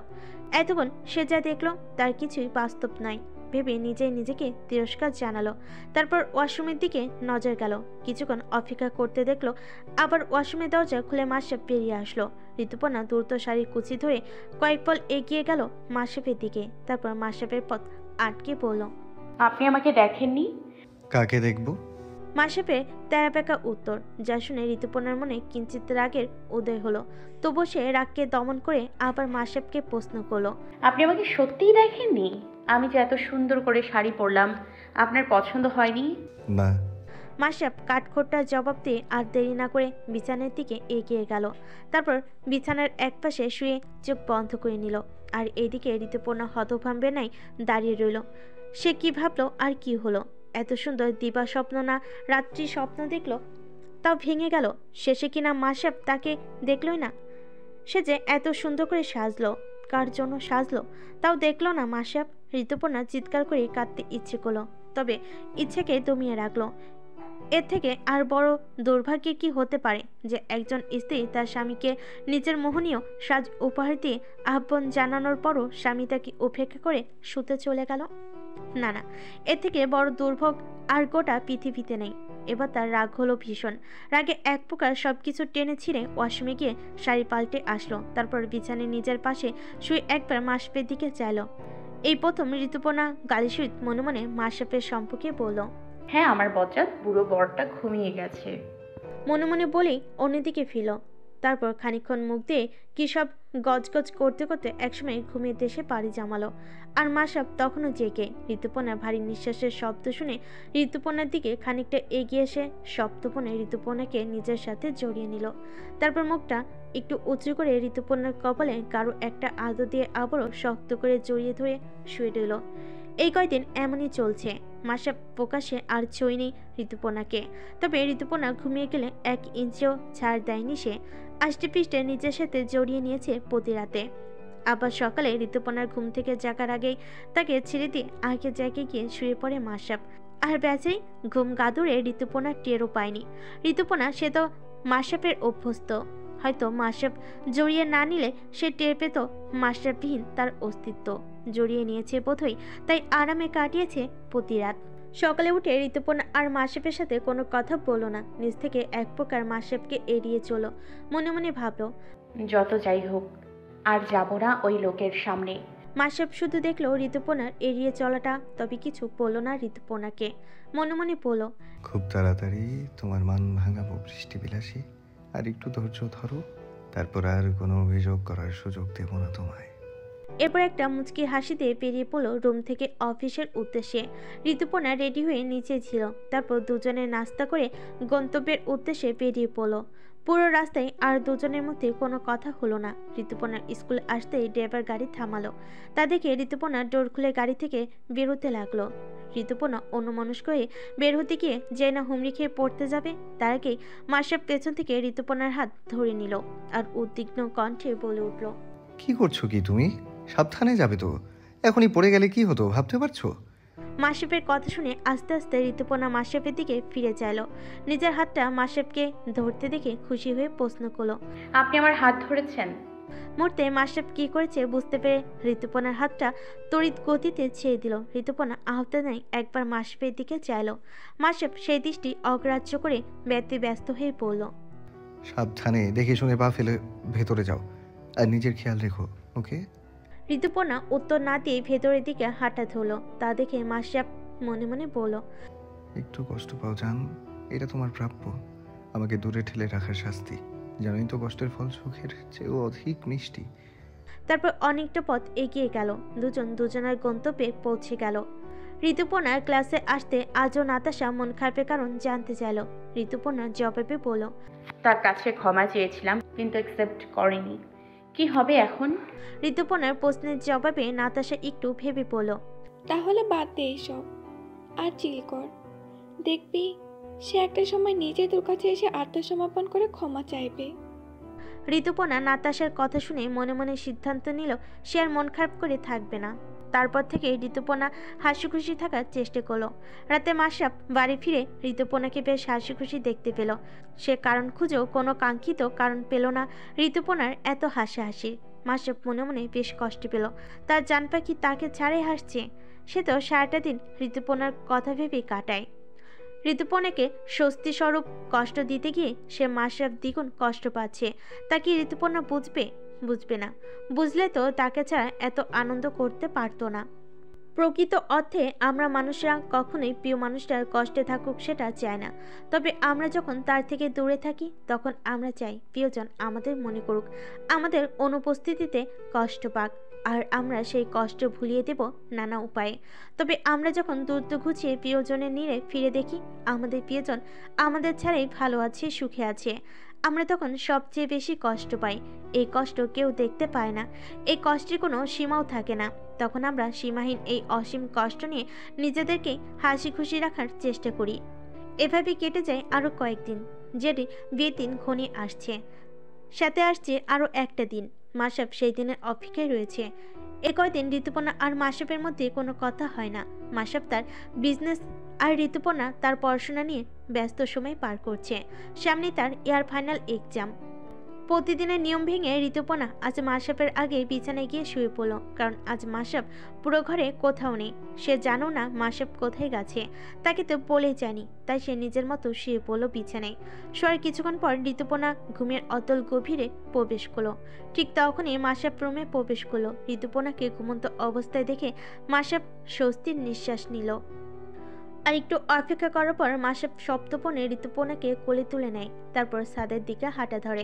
এতক্ষণ সে যা দেখলো তার কিছুই বাস্তব নয় ভেবে নিজেকে তিরস্কার জানালো। তারপর ওয়াশরুমের দিকে নজর গেল। কিছুক্ষণ অপেক্ষা করতে দেখলো আবার ওয়াশরুমের দরজা খুলে মাশরাফ বেরিয়ে আসলো। ঋতুপর্ণা দ্রুত শাড়ির কুচি ধরে কয়েক পল এগিয়ে গেল মাশরাফের দিকে। তারপর মাশরাফের পথ আটকে পড়ল। আপনি আমাকে দেখেননি? কাকে দেখবো? মাশরাফের তেরাবেকা উত্তর, যা শুনে ঋতুপর্ণার মনে কিঞ্চিত রাগের উদয় হলো। তবু সে রাগকে দমন করে আবার মাশরাফকে প্রশ্ন করলো। আপনি আমাকে সত্যিই দেখেননি? আমি যে এত সুন্দর করে শাড়ি পরলাম, আপনার পছন্দ হয়নি? না। মাশরাফ কাঠখোট্টার জবাব দিয়ে আর দেরি না করে বিছানার দিকে এগিয়ে গেল। তারপর বিছানার একপাশে শুয়ে চোখ বন্ধ করে নিল। আর এইদিকে ঋতুপর্ণা হতভম্বে নাই দাঁড়িয়ে রইল। সে কি ভাবলো আর কি হলো? এত সুন্দর দিবা স্বপ্ন না রাত্রি স্বপ্ন দেখলো, তাও ভেঙে গেল। শেষে কিনা মাশরাফ তাকে দেখলই না। সে যে এত সুন্দর করে সাজলো, কার জন্য সাজলো তাও দেখলো না মাশরাফ। ঋতুপর্ণা চিৎকার করে কাঁদতে ইচ্ছে করলো, তবে ইচ্ছেকে দমিয়ে রাখলো। এর থেকে আর বড় দুর্ভাগ্য কি হতে পারে যে একজন স্ত্রী তার স্বামীকে নিজের মোহনীয় সাজ উপহার দিয়ে আহ্বান জানানোর পরও স্বামী তাকে উপেক্ষা করে শুতে চলে গেল? না না, এর থেকে বড় দুর্ভোগ আর গোটা পৃথিবীতে নেই। এবার তার রাগ হলো ভীষণ। রাগে এক প্রকার সবকিছু টেনে ছিঁড়ে ওয়াশরুমে গিয়ে শাড়ি পাল্টে আসলো। তারপর বিছানায় নিজের পাশে শুয়ে একবার মাশরাফের দিকে চাইলো। এই প্রথম ঋতুপর্ণা গালিসুইত মনে মনে মাশরাফের সম্পর্কে বলল। হ্যাঁ, আমার বজ্জাত বুড়ো বরটা ঘুমিয়ে গেছে। মনে মনে বলেই অন্যদিকে ফিরল। তারপর খানিকক্ষণ মুখ দিয়ে কী সব গজগজ করতে করতে একসময় ঘুমিয়ে দেশে পাড়ি জমালো। আর মাশরাফ তখনও জেগে। ঋতুপর্ণার ভারী নিঃশ্বাসের শব্দ শুনে ঋতুপর্ণার দিকে খানিকটা এগিয়ে এসে শব্দপণে ঋতুপর্ণাকে নিজের সাথে জড়িয়ে নিল। তারপর মুখটা একটু উঁচু করে ঋতুপর্ণার কপালে কারো একটা আদর দিয়ে আবারও শক্ত করে জড়িয়ে ধরে শুয়ে রইল। এই কয়দিন এমনই চলছে। মাশরাফ প্রকাশে আর ছুঁয়নি ঋতুপর্ণাকে। তবে ঋতুপর্ণা ঘুমিয়ে গেলে 1 ইঞ্চিও ছাড় দেয়নি সে। আষ্টে পৃষ্ঠে নিজের সাথে জড়িয়ে নিয়েছে প্রতি রাতে। আবার সকালে ঋতুপর্ণার ঘুম থেকে জাগার আগেই তাকে ছেড়ে দিয়ে আগের জায়গায় গিয়ে শুয়ে পড়ে মাশরাফ। আর বেচারি ঘুম গাদুরে ঋতুপর্ণার টেরও পায়নি। ঋতুপর্ণা সে তো মাশরাফের অভ্যস্ত। হয়তো মাশরাফ জড়িয়ে না নিলে সে টের পেত মাশরাফবিহীন তার অস্তিত্ব। জড়িয়ে নিয়েছে বোধহয়, তাই আরামে কাটিয়েছে প্রতি রাত। সকালে উঠে ঋতুপর্ণা আর মাশরাফের সাথে কোনো কথা বলল না। নিজ থেকে এক প্রকার মাশরাফকে এড়িয়ে চলো। মনে মনে ভাবলো, যত যাই হোক আর যাব না ওই লোকের সামনে। মাশরাফ শুধু দেখলো ঋতুপর্ণার এড়িয়ে চলাটা, তবে কিছু বলল না ঋতুপর্ণাকে। মনে মনে বলল, খুব তাড়াতাড়ি তোমার মান ভাঙাবো বৃষ্টিবিলাসী, আর একটু ধৈর্য ধরো, তারপর আর কোনো অভিযোগ করার সুযোগ দেব না তোমায়। এরপর একটা মুচকি হাসি দিয়ে বেরিয়ে পড়লো রুম থেকে অফিসের উদ্দেশ্যে। ঋতুপর্ণা রেডি হয়ে নিচে ছিল। তারপর দুজনে নাস্তা করে গন্তব্যের উদ্দেশ্যে বেরিয়ে পড়লো। পুরো রাস্তায় আর দুজনের মধ্যে কোনো কথা হলো না। ঋতুপর্ণার স্কুলে আসতেই ড্রাইভার গাড়ি থামালো। তা দেখে ঋতুপর্ণা ডোর খুলে গাড়ি থেকে বেরোতে লাগলো। ঋতুপর্ণা অন্যমনস্ক হয়ে বের হতে গিয়ে যে না হুমড়ি খেয়ে পড়তে যাবে, তার আগেই মাশরাফ পেছন থেকে ঋতুপর্ণার হাত ধরে নিল আর উদ্বিগ্ন কণ্ঠে বলে উঠল, কি করছো কি তুমি? সাবধানে যাবে তো, এখনই পড়ে গেলে কি হতো ভাবতে পারছো? মাশরাফের কথা শুনে আস্তে আস্তে ঋতুপর্ণা মাশরাফের দিকে ফিরে চাইল। নিজের হাতটা মাশরাফকে ধরতে দেখে খুশি হয়ে প্রশ্ন করলো, আপনি আমার হাত ধরেছেন? মুহূর্তে মাশরাফ কি করেছে বুঝতে পেরে ঋতুপর্ণার হাতটা তড়িৎ গতিতে ছেড়ে দিল। ঋতুপর্ণা আহত নাই একবার মাশরাফের দিকে চাইল। মাশরাফ সেই দৃষ্টি অগ্রাহ্য করে ব্যস্ত হয়ে পড়ল। সাবধানে দেখে শুনে পা ফেলে ভেতরে যাও, আর নিজের খেয়াল রেখো, ওকে? ঋতুপর্ণা উত্তর না দিয়ে ভেতরের দিকে হাঁটা ধরল। তা দেখে মাশরাফ মনে মনে বলল, একটু কষ্ট পাও জান, এটা তোমার প্রাপ্য। আমাকে দূরে ঠেলে রাখার শাস্তি। জানোই তো কষ্টের ফল সুখের চেয়েও অধিক মিষ্টি। তারপর অনেকটা পথ এগিয়ে গেল। দুজন দুজনের গন্তব্যে পৌঁছে গেল। ঋতুপর্ণার ক্লাসে আসতে আজও নাতাশা মন খারাপের কারণ জানতে চাইল। ঋতুপর্ণা জবাবে বলল, তার কাছে ক্ষমা চেয়েছিলাম কিন্তু অ্যাকসেপ্ট করেনি। কি হবে এখন? ঋতুপর্ণার প্রশ্নের জবাবে নাতাশা একটু ভেবে পড়ল। তাহলে বাদ দে এইসব আর চিল কর, দেখবি সে একটা সময় নিজে তোর কাছে এসে আত্মসমর্পণ করে ক্ষমা চাইবে। ঋতুপর্ণা নাতাশার কথা শুনে মনে মনে সিদ্ধান্ত নিল সে আর মন খারাপ করে থাকবে না। তারপর থেকে ঋতুপর্ণা হাসি খুশি থাকার চেষ্টা করলো। রাতে মাশরাফ বাড়ি ফিরে ঋতুপর্ণাকে বেশ হাসি খুশি দেখতে পেল। সে কারণ খুঁজেও কোনো কাঙ্ক্ষিত কারণ পেল না ঋতুপর্ণার এত হাসাহাসি। মাশরাফ মনে মনে বেশ কষ্ট পেল। তার জান পাখি তাকে ছাড়াই হাসছে। সে তো সারাটা দিন ঋতুপর্ণার কথা ভেবেই কাটায়। ঋতুপর্ণাকে স্বস্তি স্বরূপ কষ্ট দিতে গিয়ে সে মাশরাফ দ্বিগুণ কষ্ট পাচ্ছে। তা কি ঋতুপর্ণা বুঝবে না। বুঝলে তো তাকে ছাড়া এত আনন্দ করতে পারতো না। প্রকৃত অর্থে আমরা মানুষরা কখনোই প্রিয় মানুষটার কষ্টে থাকুক সেটা চাই না। তবে আমরা যখন তার থেকে দূরে থাকি তখন আমরা চাই প্রিয়জন আমাদের মনে করুক, আমাদের অনুপস্থিতিতে কষ্ট পাক, আর আমরা সেই কষ্ট ভুলিয়ে দেব নানা উপায়ে। তবে আমরা যখন দূরত্ব ঘুচিয়ে প্রিয়জনের নিরে ফিরে দেখি আমাদের প্রিয়জন আমাদের ছাড়াই ভালো আছে, সুখে আছে, আমরা তখন সবচেয়ে বেশি কষ্ট পাই। এই কষ্ট কেউ দেখতে পায় না, এই কষ্টের কোনো সীমাও থাকে না। তখন আমরা সীমাহীন এই অসীম কষ্ট নিয়ে নিজেদেরকে হাসি খুশি রাখার চেষ্টা করি। এভাবে কেটে যায় আরও কয়েকদিন। যেটি বিয়ের দিন ঘনিয়ে আসছে, সাথে আসছে আরও একটা দিন। মাশরাফ সেই দিনের অপেক্ষায় রয়েছে। এ কয়দিন ঋতুপর্ণা আর মাশরাফের মধ্যে কোনো কথা হয় না। মাশরাফ তার বিজনেস আর ঋতুপর্ণা তার পড়াশোনা নিয়ে ব্যস্ত সময় পার করছে। সামনে তার ইয়ার ফাইনাল এক্সাম। প্রতিদিনের নিয়ম ভেঙে ঋতুপর্ণা আজ মাশরাফের আগে বিছানায় গিয়ে শুয়ে পড়ল। কারণ আজ মাশরাফ পুরো ঘরে কোথাও নেই। সে জানো না মাশরাফ কোথায় গেছে, তাকে তো বলেই জানি। তাই সে নিজের মতো শুয়ে পড়ল বিছানায়। শোয়ার কিছুক্ষণ পর ঋতুপর্ণা ঘুমের অতল গভীরে প্রবেশ করলো। ঠিক তখনই মাশরাফ রুমে প্রবেশ করলো। ঋতুপর্ণাকে ঘুমন্ত অবস্থায় দেখে মাশরাফ স্বস্তির নিঃশ্বাস নিল। আর একটু অপেক্ষা করার পর মাশরাফ সপ্তপনে ঋতুপর্ণাকে কোলে তুলে নেয়। তারপর ছাদের দিকে হাঁটা ধরে।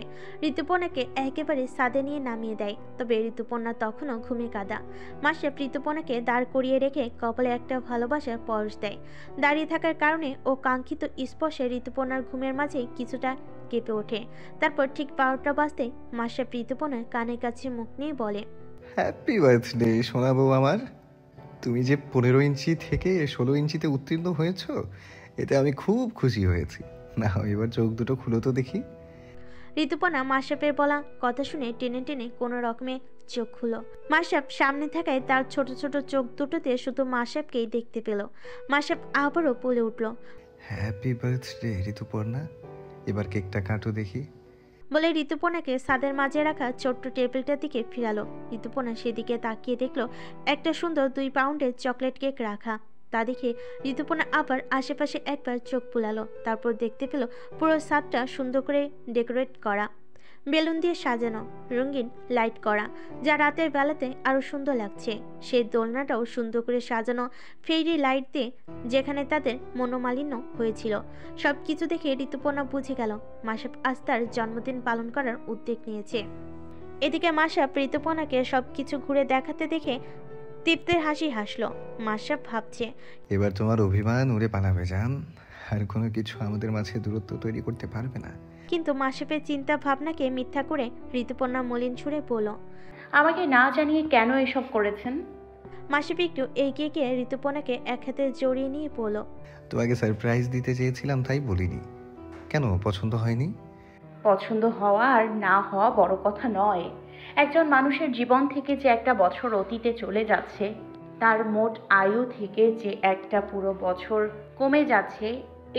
ঋতুপর্ণাকে একেবারে ছাদে নিয়ে নামিয়ে দেয়। তবে ঋতুপর্ণা তখনও ঘুমে কাঁদা। মাশরাফ ঋতুপর্ণাকে দাঁড় করিয়ে রেখে কপালে একটা ভালোবাসার পরশ দেয়। দাঁড়িয়ে থাকার কারণে ও কাঙ্ক্ষিত স্পর্শে ঋতুপর্ণার ঘুমের মাঝে কিছুটা কেঁপে ওঠে। তারপর ঠিক 12টা বাজতে মাশরাফ ঋতুপর্ণার কানের কাছে মুখ নিয়ে বলে, হ্যাপি বার্থডে সোনা বউ আমার। তুমি যে 15 ইঞ্চি থেকে 16 ইঞ্চিতে উত্তীর্ণ হয়েছ, এতে আমি খুব খুশি হয়েছি। না এবার চোখ দুটো খুলো তো দেখি। ঋতুপর্ণা মাশরাফের বলা কথা শুনে টেনে টেনে কোনো রকমে চোখ খুলো। মাশরাফ সামনে থাকায় তার ছোট ছোট চোখ দুটোতে শুধু মাশরাফকেই দেখতে পেল। মাশরাফ আবারও বলে উঠল, হ্যাপি বার্থডে ঋতুপর্ণা, এবার কেকটা কাটো দেখি। বলে ঋতুপর্ণাকে ছাদের মাঝে রাখা ছোট্ট টেবিলটার দিকে ফিরালো। ঋতুপর্ণা সেদিকে তাকিয়ে দেখলো একটা সুন্দর 2 পাউন্ডের চকলেট কেক রাখা। তা দেখে ঋতুপর্ণা আবার আশেপাশে একবার চোখ বুলালো। তারপর দেখতে পেল পুরো ছাদটা সুন্দর করে ডেকোরেট করা, বেলুন দিয়ে সাজানো, রঙিন লাইট করা, যা রাতের বেলাতে আরো সুন্দর লাগছে। সেই দোলনাটাও সুন্দর করে সাজানো ফেরি লাইট দিয়ে, যেখানে তাদের মনোমালিন্য হয়েছিল। সবকিছু দেখে ঋতুপর্ণা বুঝে গেল মাসাব আজ তার জন্মদিন পালন করার উদ্যোগ নিয়েছে। এদিকে মাসাব ঋতুপর্ণাকে সবকিছু ঘুরে দেখাতে দেখে তৃপ্তির হাসি হাসলো। মাসাব ভাবছে, এবার তোমার অভিমান উড়ে পালাবে জান, আর কোনো কিছু আমাদের মাঝে দূরত্ব তৈরি করতে পারবে না। কিন্তু মাসাবের চিন্তা ভাবনাকে মিথ্যা করে ঋতুপর্ণা মলিন সুরে বলল, আমাকে না জানিয়ে কেন এসব করেছেন? মাসাব একটু এগিয়ে গিয়ে ঋতুপর্ণাকে এক হাতে জড়িয়ে নিয়ে বলল, তোমাকে সারপ্রাইজ দিতে চেয়েছিলাম তাই বলিনি। কেন পছন্দ হয়নি? পছন্দ হওয়া আর না হওয়া বড় কথা নয়। একজন মানুষের জীবন থেকে যে একটা বছর অতীতে চলে যাচ্ছে, তার মোট আয়ু থেকে যে একটা পুরো বছর কমে যাচ্ছে,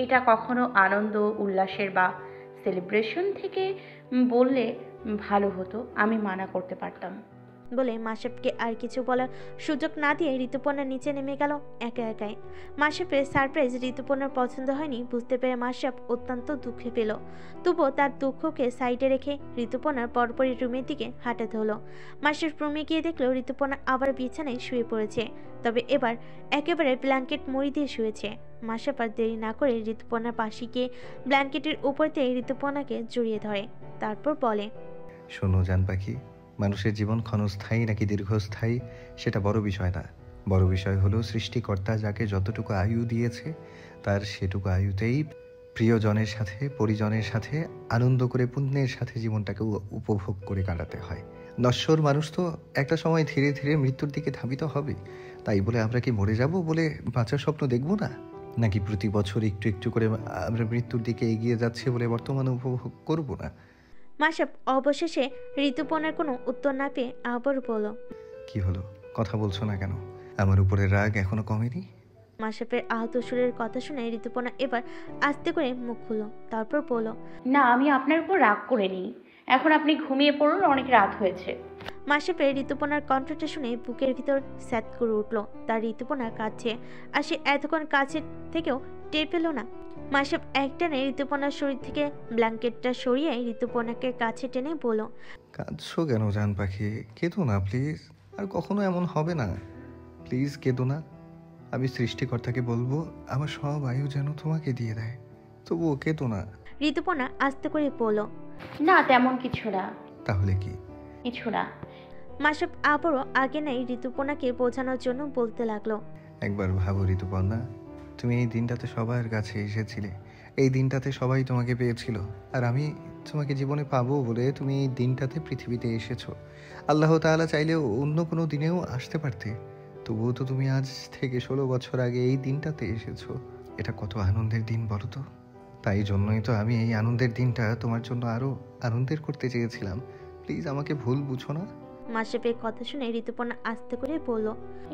এটা কখনো আনন্দ উল্লাসের বা সেলিব্রেশন থেকে বললে ভালো হতো, আমি মানা করতে পারতাম। বলে মাসাবকে আর কিছু বলার সুযোগ না দিয়ে ঋতুপর্ণা নিচে নেমে গেল একা একাই। মাসাবের সারপ্রাইজ ঋতুপর্ণার পছন্দ হয়নি বুঝতে পেরে মাসাব অত্যন্ত দুঃখে পেল। তবুও তার দুঃখকে সাইডে রেখে ঋতুপর্ণার পরপরই রুমের দিকে হাঁটাতে হলো। মাসাব রুমে গিয়ে দেখলো ঋতুপর্ণা আবার বিছানায় শুয়ে পড়েছে, তবে এবার একেবারে ব্ল্যাঙ্কেট মুড়ি দিয়ে শুয়েছে। মাসাব আর দেরি না করে ঋতুপর্ণার পাশে গিয়ে ব্ল্যাঙ্কেটের উপর দিয়ে ঋতুপর্ণাকে জড়িয়ে ধরে। তারপর বলে, শোনো জান পাখি, মানুষের জীবন ক্ষণস্থায়ী নাকি দীর্ঘস্থায়ী সেটা বড় বিষয় না। বড় বিষয় হলো সৃষ্টিকর্তা যাকে যতটুকু আয়ু দিয়েছে তার সেটুকু আয়ুতেই প্রিয়জনের সাথে, পরিজনের সাথে আনন্দ করে পুণ্যের সাথে জীবনটাকে উপভোগ করে কাটাতে হয়। নশ্বর মানুষ তো একটা সময় ধীরে ধীরে মৃত্যুর দিকে ধাবিত হবে। তাই বলে আমরা কি মরে যাব বলে বাঁচার স্বপ্ন দেখব না? নাকি প্রতি বছর একটু একটু করে আমরা মৃত্যুর দিকে এগিয়ে যাচ্ছে বলে বর্তমানে উপভোগ করব না? মাসাব অবশেষে ঋতুপর্ণার কোনো উত্তর না পেয়ে আবার বলল, কি হলো, কথা বলছো না কেন? আমার উপরে রাগ এখনো কমেনি? মাসাবের আহত সুরের কথা শুনে ঋতুপর্ণা এবার আস্তে করে মুখ খুলল। তারপর বলল, না, আমি আপনার উপর রাগ করে নিই। এখন আপনি ঘুমিয়ে পড়ুন, অনেক রাত হয়েছে। মাসাবের ঋতুপর্ণার কণ্ঠটা শুনে বুকের ভিতর স্যাত করে উঠল। তার ঋতুপর্ণার কাছে আর সে এতক্ষণ কাছের থেকেও টের পেল না। মাসাব একটানে ঋতুপর্ণার শরীর থেকে ব্ল্যাঙ্কেটটা সরিয়ে ঋতুপর্ণাকে কাছে টেনে বলল, কাঁদছো কেন জান পাখি? কেঁদো না প্লিজ, আর কখনো এমন হবে না। প্লিজ কেঁদো না। আমি সৃষ্টিকর্তাকে বলবো আমার সব আয়ু যেন তোমাকে দিয়ে দেয়, তবুও কেঁদো না। ঋতুপর্ণা আস্তে করে বলল, না, তেমন কিছু না। তাহলে কি? কিছু না। মাসাব আবারও আগে নাই ঋতুপর্ণাকে বোঝানোর জন্য বলতে লাগলো, একবার ভাবো ঋতুপর্ণা, তুমি এই দিনটাতে সবার কাছে এসেছিলে, এই দিনটাতে সবাই তোমাকে পেয়েছিল, আর আমি তোমাকে জীবনে পাবো বলে তুমি এই দিনটাতে পৃথিবীতে এসেছো। আল্লাহ তাআলা চাইলেও অন্য কোনো দিনেও আসতে পারতে, তবুও তো তুমি আজ থেকে 16 বছর আগে এই দিনটাতে এসেছো। এটা কত আনন্দের দিন বলো তো? তাই জন্যই তো আমি এই আনন্দের দিনটা তোমার জন্য আরো আনন্দের করতে চেয়েছিলাম। প্লিজ আমাকে ভুল বুঝো না। মাসাবের কথা শুনে ঋতুপর্ণা আস্তে করে বলল,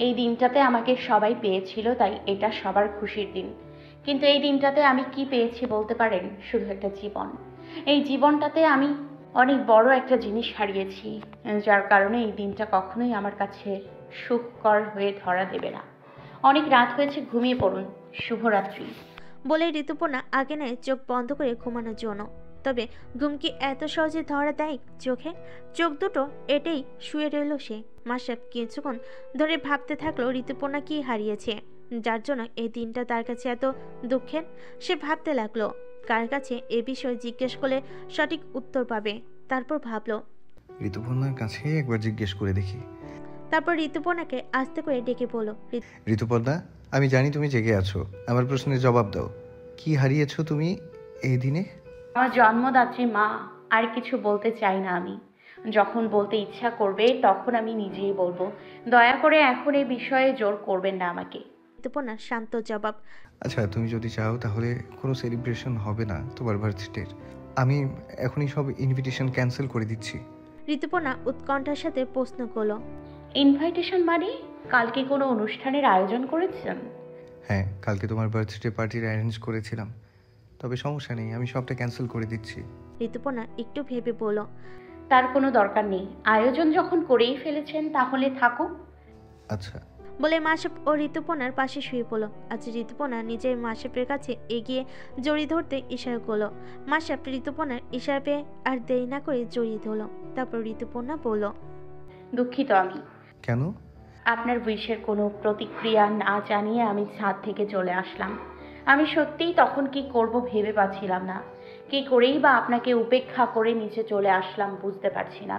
এই দিনটাতে আমাকে সবাই পেয়েছিল, তাই এটা সবার খুশির দিন। কিন্তু এই দিনটাতে আমি কি পেয়েছি বলতে পারেন? শুধু একটা জীবন। এই জীবনটাতে আমি অনেক বড় একটা জিনিস হারিয়েছি, যার কারণে এই দিনটা কখনোই আমার কাছে সুখকর হয়ে ধরা দেবে না। অনেক রাত হয়েছে, ঘুমিয়ে পড়ুন। শুভরাত্রি। বলে ঋতুপর্ণা আগে নেয় চোখ বন্ধ করে ঘুমানোর জন্য। তবে ঘুম কি এত সহজে ধরা দেয় চোখে? চোখ দুটো এটাই শুয়ে রইল সে। মাসাব কিছুক্ষণ ধরে ভাবতে থাকলো ঋতুপর্ণা কি হারিয়েছে, যার জন্য এই দিনটা তার কাছে এত দুঃখের। সে ভাবতে লাগলো কার কাছে এ বিষয়ে জিজ্ঞেস করলে সঠিক উত্তর পাবে। তারপর ভাবলো ঋতুপর্ণার কাছে একবার জিজ্ঞেস করে দেখি। তারপর ঋতুপর্ণাকে আস্তে করে ডেকে বলল, ঋতুপর্ণা, আমি জানি তুমি জেগে আছো, আমার প্রশ্নের জবাব দাও। কি হারিয়েছো তুমি এই দিনে? আমার জন্মদাত্রী মা। আর কিছু বলতে চাই না আমি। যখন বলতে ইচ্ছা করবে তখন আমি নিজেই বলবো। দয়া করে এখন এই বিষয়ে জোর করবেন না আমাকে। ঋতুপর্ণার শান্ত জবাব, আচ্ছা, তুমি যদি চাও তাহলে কোনো সেলিব্রেশন হবে না তোমার বার্থডের। আমি এখনই সব ইনভিটেশন ক্যান্সেল করে দিচ্ছি। ঋতুপর্ণা উৎকণ্ঠার সাথে প্রশ্ন করলো, ইনভাইটেশন মানে? কালকে কোনো অনুষ্ঠানের আয়োজন করেছেন? হ্যাঁ, কালকে তোমার বার্থডে পার্টির অ্যারেঞ্জ করেছিলাম, তবে সমস্যা নেই, আমি সবটা ক্যান্সেল করে দিচ্ছি। ঋতুপর্ণা একটু ভেবে বলল, তার কোনো দরকার নেই। আয়োজন যখন করেই ফেলেছেন তাহলে থাকুক। আচ্ছা। বলে মাসাপ ও ঋতুপর্ণার পাশে শুয়ে পড়ল। আজ ঋতুপর্ণা নিজের মাসাপের কাছে এগিয়ে জড়িয়ে ধরতে ইশারা করলো। মাসাপ ঋতুপর্ণার ইশারা পেয়ে আর দেরি না করে জড়িয়ে ধরল। তারপর ঋতুপর্ণা বলল, দুঃখিত আমি। কেন? আপনার উইশের কোনো প্রতিক্রিয়া না জানিয়ে আমি ছাদ থেকে চলে আসলাম। আমি সত্যিই তখন কি করব ভেবে পাচ্ছিলাম না। কি করেই বা আপনাকে উপেক্ষা করে নিচে চলে আসলাম বুঝতে পারছি না।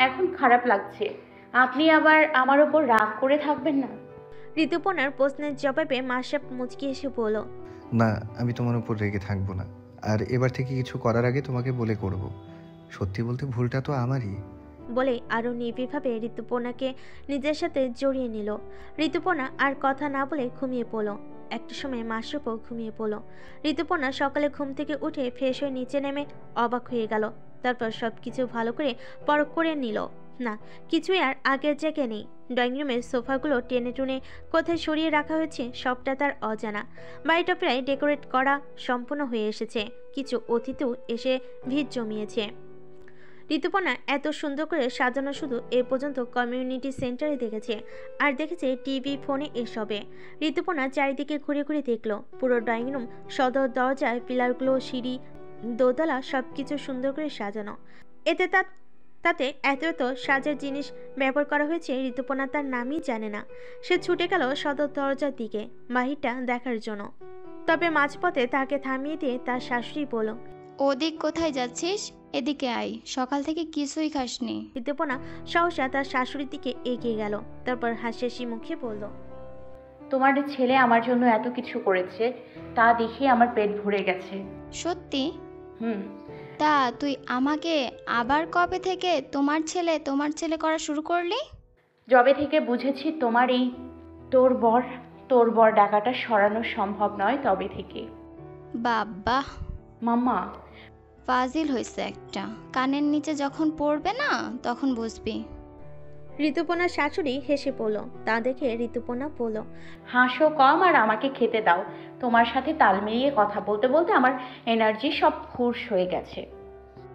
এখন খারাপ লাগছে। আপনি আবার আমার ওপর রাগ করে থাকবেন না? ঋতুপর্ণার প্রশ্নের জবাবে মাসাপ মুচকি এসে বলল, না, আমি তোমার উপর রেগে থাকবো না। আর এবার থেকে কিছু করার আগে তোমাকে বলে করব। সত্যি বলতে ভুলটা তো আমারই। বলে আরো নিবিড়ভাবে ঋতুপর্ণাকে নিজের সাথে জড়িয়ে নিল। ঋতুপর্ণা আর কথা না বলে ঘুমিয়ে পড়ল। একটা সময় মাসাপও ঘুমিয়ে পড়ল। ঋতুপর্ণা সকালে ঘুম থেকে উঠে ফ্রেশ হয়ে নিচে নেমে অবাক হয়ে গেল। তারপর সবকিছু ভালো করে পরখ করে নিল। না, কিছুই আর আগের জায়গায় নেই। ড্রয়িং রুমের সোফাগুলো টেনে টুনে কোথায় সরিয়ে রাখা হয়েছে সবটা তার অজানা। বাড়িটা প্রায় ডেকোরেট করা সম্পূর্ণ হয়ে এসেছে। কিছু অতিথিও এসে ভিড় জমিয়েছে। ঋতুপর্ণা এত সুন্দর করে সাজানো শুধু এ পর্যন্ত কমিউনিটি সেন্টারে দেখেছে, আর দেখেছে টিভি ফোনে এসবে। ঋতুপর্ণা চারিদিকে ঘুরে ঘুরে দেখলো। পুরো ড্রয়িং রুম, সদর দরজায় পিলারগুলো, সিঁড়ি, দোতলা সবকিছু সুন্দর করে সাজানো। এতে তাতে এত এত সাজার জিনিস ব্যবহার করা হয়েছে ঋতুপর্ণা তার নামই জানে না। সে ছুটে গেল সদর দরজার দিকে বাহিরটা দেখার জন্য। তবে মাঝপথে তাকে থামিয়ে দিয়ে তার শাশুড়ি বলল, ওদিক কোথায় যাচ্ছিস? এদিকে আয়, সকাল থেকে কিছুই খাসনি। ঋতুপর্ণা সহসা তার শাশুড়ির দিকে এগিয়ে গেল। তারপর হাসি হাসি মুখে বলল, তোমার ছেলে আমার জন্য এত কিছু করেছে, তা দেখে আমার পেট ভরে গেছে। সত্যি? হুম। তা তুই আমাকে আবার কবে থেকে তোমার ছেলে করা শুরু করলি? যবে থেকে বুঝেছি তোমার এই তোর বর ডাকাটা সরানো সম্ভব নয় তবে থেকে। বাবা, মাম্মা। ফাজিল হয়েছে একটা। কানের নিচে যখন পড়বে না তখন বুঝবি। ঋতুপর্ণার শাশুড়ি হেসে পড়ল। তা দেখে ঋতুপর্ণা বলল, হাসো কম আর আমাকে খেতে দাও। তোমার সাথে তাল মিলিয়ে কথা বলতে বলতে আমার এনার্জি সব ফুর্স হয়ে গেছে।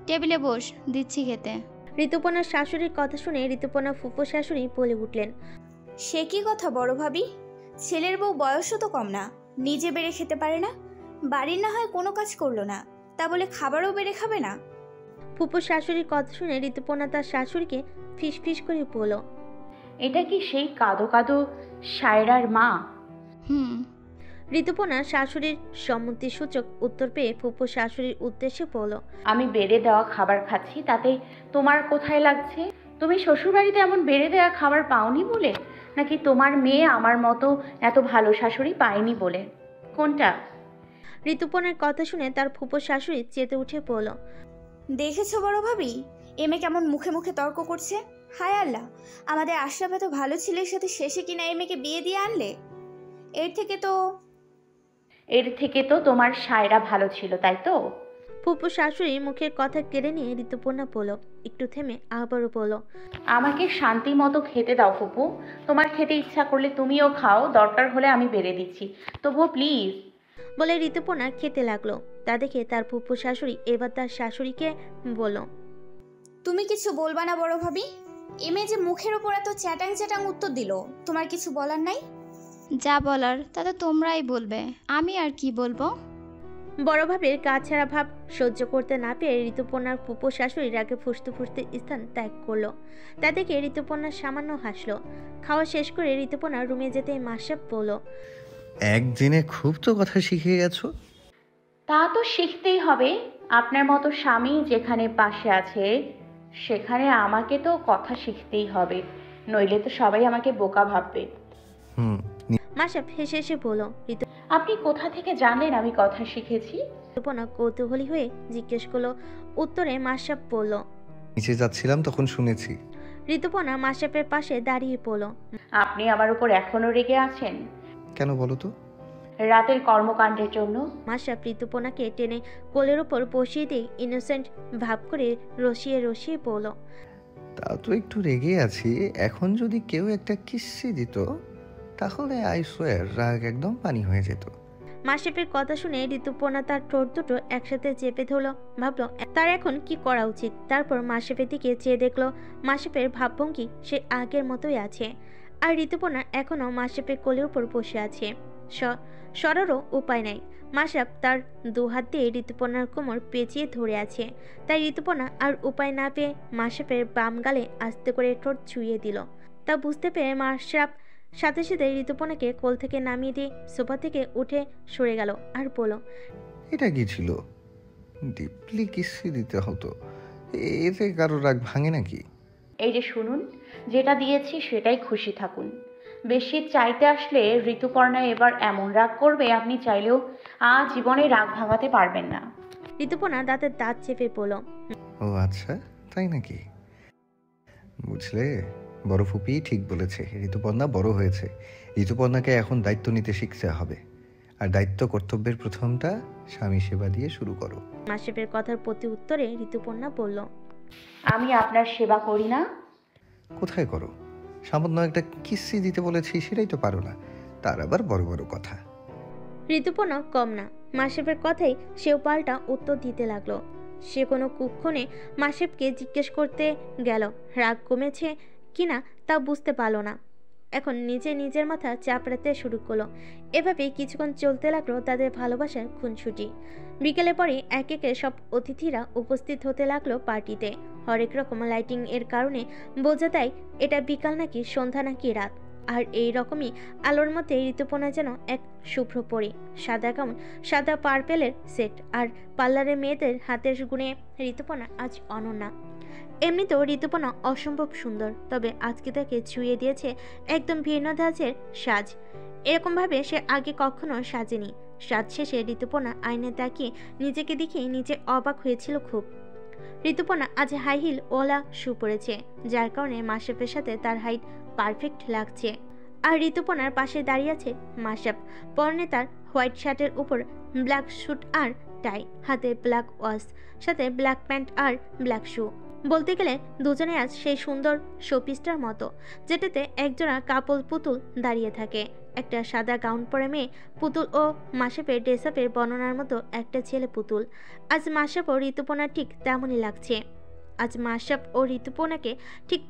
টেবিলে বস, দিচ্ছি খেতে। ঋতুপর্ণার শাশুড়ির কথা শুনে ঋতুপর্ণার ফুফু শাশুড়ি বলে উঠলেন, সে কি কথা বড় ভাবি? ছেলের বউ বয়সও তো কম না, নিজে বেড়ে খেতে পারে না। বাড়ির না হয় কোনো কাজ করলো না, তা বলে খাবারও বেড়ে খাবে না? ফুফু শাশুড়ির কথা শুনে ঋতুপর্ণা তার শাশুড়িকে ফিস ফিস করে বলল, এটা কি সেই কাদো কাদো সায়রার মা? হুম। ঋতুপর্ণার শাশুড়ির সম্মতিসূচক উত্তর পেয়ে ফুফু শাশুড়ির উদ্দেশ্যে বলল, আমি বেড়ে দেওয়া খাবার খাচ্ছি, তাতে তোমার কোথায় লাগছে? তুমি শ্বশুরবাড়িতে এমন বেড়ে দেওয়া খাবার পাওনি বলে, নাকি তোমার মেয়ে আমার মতো এত ভালো শাশুড়ি পায়নি বলে? কোনটা? ঋতুপর্ণার কথা শুনে তার ফুফু শাশুড়ি চেতে উঠে বলল, দেখেছো বড় ভাবি, এমে কেমন মুখে মুখে তর্ক করছে? হায় আল্লাহ, আমাদের আশরাফ এত ভালো ছেলের সাথে শেষে কিনা এমেকে বিয়ে দিয়ে আনলে। এর থেকে তো তোমার সায়রা ভালো ছিল, তাই তো? ফুফু শাশুড়ি মুখের কথা কেড়ে নিয়ে ঋতুপর্ণা বলল। একটু থেমে আবারও বলল, আমাকে শান্তি মতো খেতে দাও ফুপু। তোমার খেতে ইচ্ছা করলে তুমিও খাও, দরকার হলে আমি বেড়ে দিচ্ছি, তবুও প্লিজ। বলে ঋতুপর্ণা খেতে লাগলো। তা দেখে তার ফুফু শাশুড়ি এবার তার শাশুড়িকে বলল, তুমি কিছু বলবা না বড় ভাবি? এমে যে মুখের ওপর এত চ্যাটাং চ্যাটাং উত্তর দিল, তোমার কিছু বলার নাই? যা বলার তা তো তোমরাই বলবে, আমি আর কি বলবো? বড় ভাবের কাজ ছাড়া ভাব সহ্য করতে না পেরে ঋতুপর্ণার ফুপু শাশুড়ি রাগে ফুসতে ফুসতে স্থান ত্যাগ করলো। তা দেখে ঋতুপর্ণা সামান্য হাসলো। খাওয়া শেষ করে ঋতুপর্ণা রুমে যেতে মাসাব বলল, একদিনে খুব তো কথা শিখে গেছো। তা তো শিখতেই হবে। আপনার মতো স্বামী যেখানে পাশে আছে সেখানে আমাকে তো কথা শিখতেই হবে, নইলে তো সবাই আমাকে বোকা ভাববে। মাসাব হেসে হেসে বলল। আপনি কোথা থেকে জানলেন আমি কথা শিখেছি? ঋতুপর্ণা কৌতূহলী হয়ে জিজ্ঞেস করলো। উত্তরে মাসাব বলল, নিচে যাচ্ছিলাম তখন শুনেছি। ঋতুপর্ণা মাসাবের পাশে দাঁড়িয়ে পড়ল। আপনি আমার উপর এখনো রেগে আছেন? কেন বলো তো? রাতের কর্মকাণ্ডের জন্য। মাসাব ঋতুপর্ণাকে টেনে কোলের উপর বসিয়ে দিয়ে ইনোসেন্ট ভাব করে রসিয়ে রসিয়ে বলল, তা তো একটু রেগে আছি। এখন যদি কেউ একটা কিস্সি দিত তাহলে আই সোয়ার রাগ একদম পানি হয়ে যেত। মাসেফের কথা শুনে ঋতুপর্ণা তার ঠোঁট দুটো একসাথে চেপে ধরলো। ভাবলো তার এখন কি করা উচিত। তারপর মাসেফের দিকে চেয়ে দেখলো মাসেফের ভাবভঙ্গি সে আগের মতোই আছে, আর ঋতুপর্ণা এখনো মাসেফের কোলের উপর বসে আছে। সরারও উপায় নাই। মাসেফ তার দুহাত দিয়ে ঋতুপর্ণার কোমর পেঁচিয়ে ধরে আছে। তাই ঋতুপর্ণা আর উপায় না পেয়ে মাসেফের বাম গালে আস্তে করে ঠোঁট ছুঁয়ে দিল। তা বুঝতে পেরে মাসেফ সাথে সাথে ঋতুপর্ণাকে কোল থেকে নামিয়ে দিয়ে সোফা থেকে উঠে সরে গেল আর বলল, এটা কি ছিল? ডিপলি কিসি দিতে হতো, এতে কারো রাগ ভাঙে নাকি? এই যে শুনুন, যেটা দিয়েছি সেটাই খুশি থাকুন। বেশি চাইতে আসলে ঋতুপর্ণা এবার এমন রাগ করবে আপনি চাইলেও জীবনে রাগ ভাঙাতে পারবেন না। ঋতুপর্ণা দাঁতের দাঁত চেপে বলল, ও আচ্ছা, তাই নাকি? বুঝলে, বড় ফুপি ঠিক বলেছে, ঋতুপর্ণা বড় হয়েছে। ঋতুপর্ণাকে এখন দায়িত্ব নিতে শিখতে হবে, আর দায়িত্ব কর্তব্যের প্রথমটা স্বামী সেবা দিয়ে শুরু করো। মাসেফের কথার প্রতি উত্তরে ঋতুপর্ণা বলল, আমি আপনার সেবা করি না? কোথায় করো? সামান্য একটা কিস্সি দিতে বলেছি, সেটাই তো পারো না, তার আবার বড় বড় কথা। ঋতুপর্ণা কম না, মাসেফের কথাই সেও পাল্টা উত্তর দিতে লাগলো। সে কোনো কুক্ষণে মাসেফকে জিজ্ঞেস করতে গেল রাগ কমেছে কিনা তা বুঝতে পারলো না। এখন নিজের মাথা চাপড়াতে শুরু করলো। এভাবেই কিছুক্ষণ চলতে লাগলো তাদের ভালোবাসার খুনসুটি। বিকেলে পরে এক একে সব অতিথিরা উপস্থিত হতে লাগলো পার্টিতে। হরেক রকম লাইটিং এর কারণে বোঝা দেয় এটা বিকাল নাকি সন্ধ্যা নাকি রাত। আর এই রকমই আলোর মধ্যে ঋতুপর্ণা যেন এক শুভ্র পরী। সাদা গাউন, সাদা পার্পেলের সেট আর পার্লারের মেয়েদের হাতের গুণে ঋতুপর্ণা আজ অনন্যা। এমনিতেও ঋতুপর্ণা অসম্ভব সুন্দর, তবে আজকে তাকে ছুঁয়ে দিয়েছে একদম ভিন্ন ধাঁচের সাজ। এরকমভাবে সে আগে কখনো সাজেনি। সাজ শেষে ঋতুপর্ণা আয়নায় তাকিয়ে নিজেকে দেখে নিজে অবাক হয়েছিল খুব। ঋতুপর্ণা আজ হাই হিল ওলা শু পরেছে, যার কারণে মাসেফের সাথে তার হাইট পারফেক্ট লাগছে। আর ঋতুপর্ণার পাশে দাঁড়িয়ে আছে মাসেফ, পরনে তার হোয়াইট শার্টের উপর ব্ল্যাক স্যুট আর টাই, হাতে ব্ল্যাক ওয়াচ, সাথে ব্ল্যাক প্যান্ট আর ব্ল্যাক শু। বলতে গেলে দুজনে আজ সেই সুন্দর শোপিসটার মতো, যেটাতে একজোড়া কাপল পুতুল দাঁড়িয়ে থাকে। একটা সাদা গাউন পরে মেয়ে পুতুল ও মাসেফের ড্রেসআপের বর্ণনার মতো একটা ছেলে পুতুল। আজ মাসেফ ও ঋতুপর্ণা ঠিক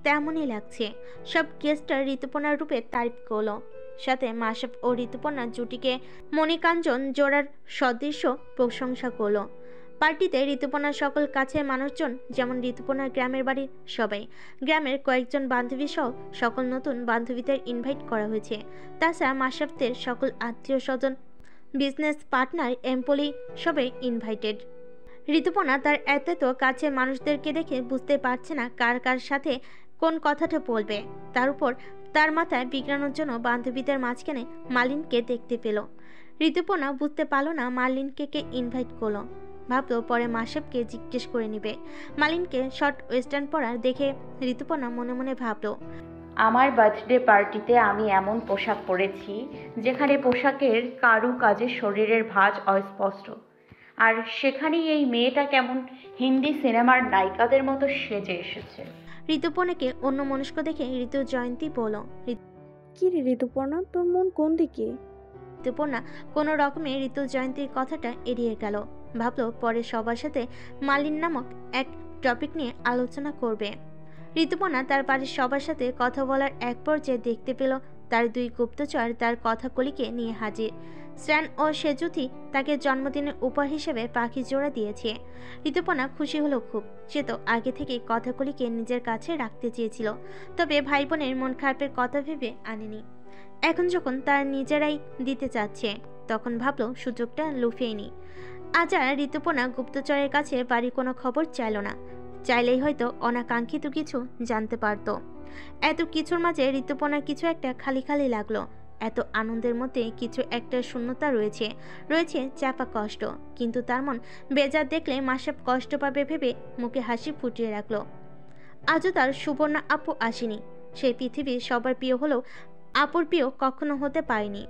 তেমনই লাগছে। সব গেস্টরা ঋতুপর্ণার রূপে তারিফ করলো, সাথে মাসেফ ও ঋতুপর্ণার জুটিকে মণিকাঞ্চন জোড়ার সদৃশ্য প্রশংসা করলো। পার্টিতে ঋতুপর্ণার সকল কাছের মানুষজন, যেমন ঋতুপর্ণার গ্রামের বাড়ির সবাই, গ্রামের কয়েকজন বান্ধবী সহ সকল নতুন বান্ধবীদের ইনভাইট করা হয়েছে। তাছাড়া মাসেফদের সকল আত্মীয় স্বজন, বিজনেস পার্টনার, এমপ্লয়ি সবাই ইনভাইটেড। ঋতুপর্ণা তার এত কাছের মানুষদেরকে দেখে বুঝতে পারছে না কার সাথে কোন কথাটা বলবে। তার উপর তার মাথায় বিগড়ানোর জন্য বান্ধবীদের মাঝখানে মালিনকে দেখতে পেল। ঋতুপর্ণা বুঝতে পারল না মালিনকে কে ইনভাইট করলো। ভাবলো পরে মাসেফকে জিজ্ঞেস করে নিবে। মালিনকে শর্ট ওয়েস্টার্ন পরা দেখে ঋতুপর্ণা মনে মনে ভাবলো, আমার বার্থডে পার্টিতে আমি এমন পোশাক পরেছি যেখানে পোশাকের কারুকাজে শরীরের ভাঁজ অস্পষ্ট, আর সেখানেই এই মেয়েটা কেমন হিন্দি সিনেমার নায়িকাদের মতো সেজে এসেছে। ঋতুপর্ণাকে অন্য মনস্ক দেখে ঋতু জয়ন্তী বলল, কি রে ঋতুপর্ণা, তোর মন কোন দিকে? ঋতুপর্ণা কোনো রকমে ঋতু জয়ন্তীর কথাটা এড়িয়ে গেল। ভাবলো পরে সবার সাথে মালিন নামক এক টপিক নিয়ে আলোচনা করবে। ঋতুপর্ণা তার বাড়ির সবার সাথে কথা বলার এক পর্যায়ে দেখতে পেল তার দুই গুপ্তচর তার কথাকলিকে নিয়ে হাজির। শ্রান ও সেজুথি তাকে জন্মদিনের উপহার হিসেবে পাখি জোড়া দিয়েছে। ঋতুপর্ণা খুশি হলো খুব। সে তো আগে থেকে কথাকলিকে নিজের কাছে রাখতে চেয়েছিল, তবে ভাই বোনের মন খারাপের কথা ভেবে আনেনি। এখন যখন তার নিজেরাই দিতে চাচ্ছে, তখন ভাবলো সুযোগটা লুফিয়ে নি। আজ আর ঋতুপর্ণা গুপ্তচরের কাছে বাড়ির কোনো খবর চাইল না। চাইলেই হয়তো অনাকাঙ্ক্ষিত কিছু জানতে পারত। এত কিছুর মাঝে ঋতুপর্ণার কিছু একটা খালি খালি লাগলো। এত আনন্দের মধ্যে কিছু একটা শূন্যতা রয়েছে চাপা কষ্ট। কিন্তু তার মন বেজার দেখলে মাসেফ কষ্ট পাবে ভেবে মুখে হাসি ফুটিয়ে রাখলো। আজও তার সুবর্ণা আপু আসেনি। সেই পৃথিবীর সবার প্রিয় হলেও আপুর প্রিয় কখনো হতে পারেনি।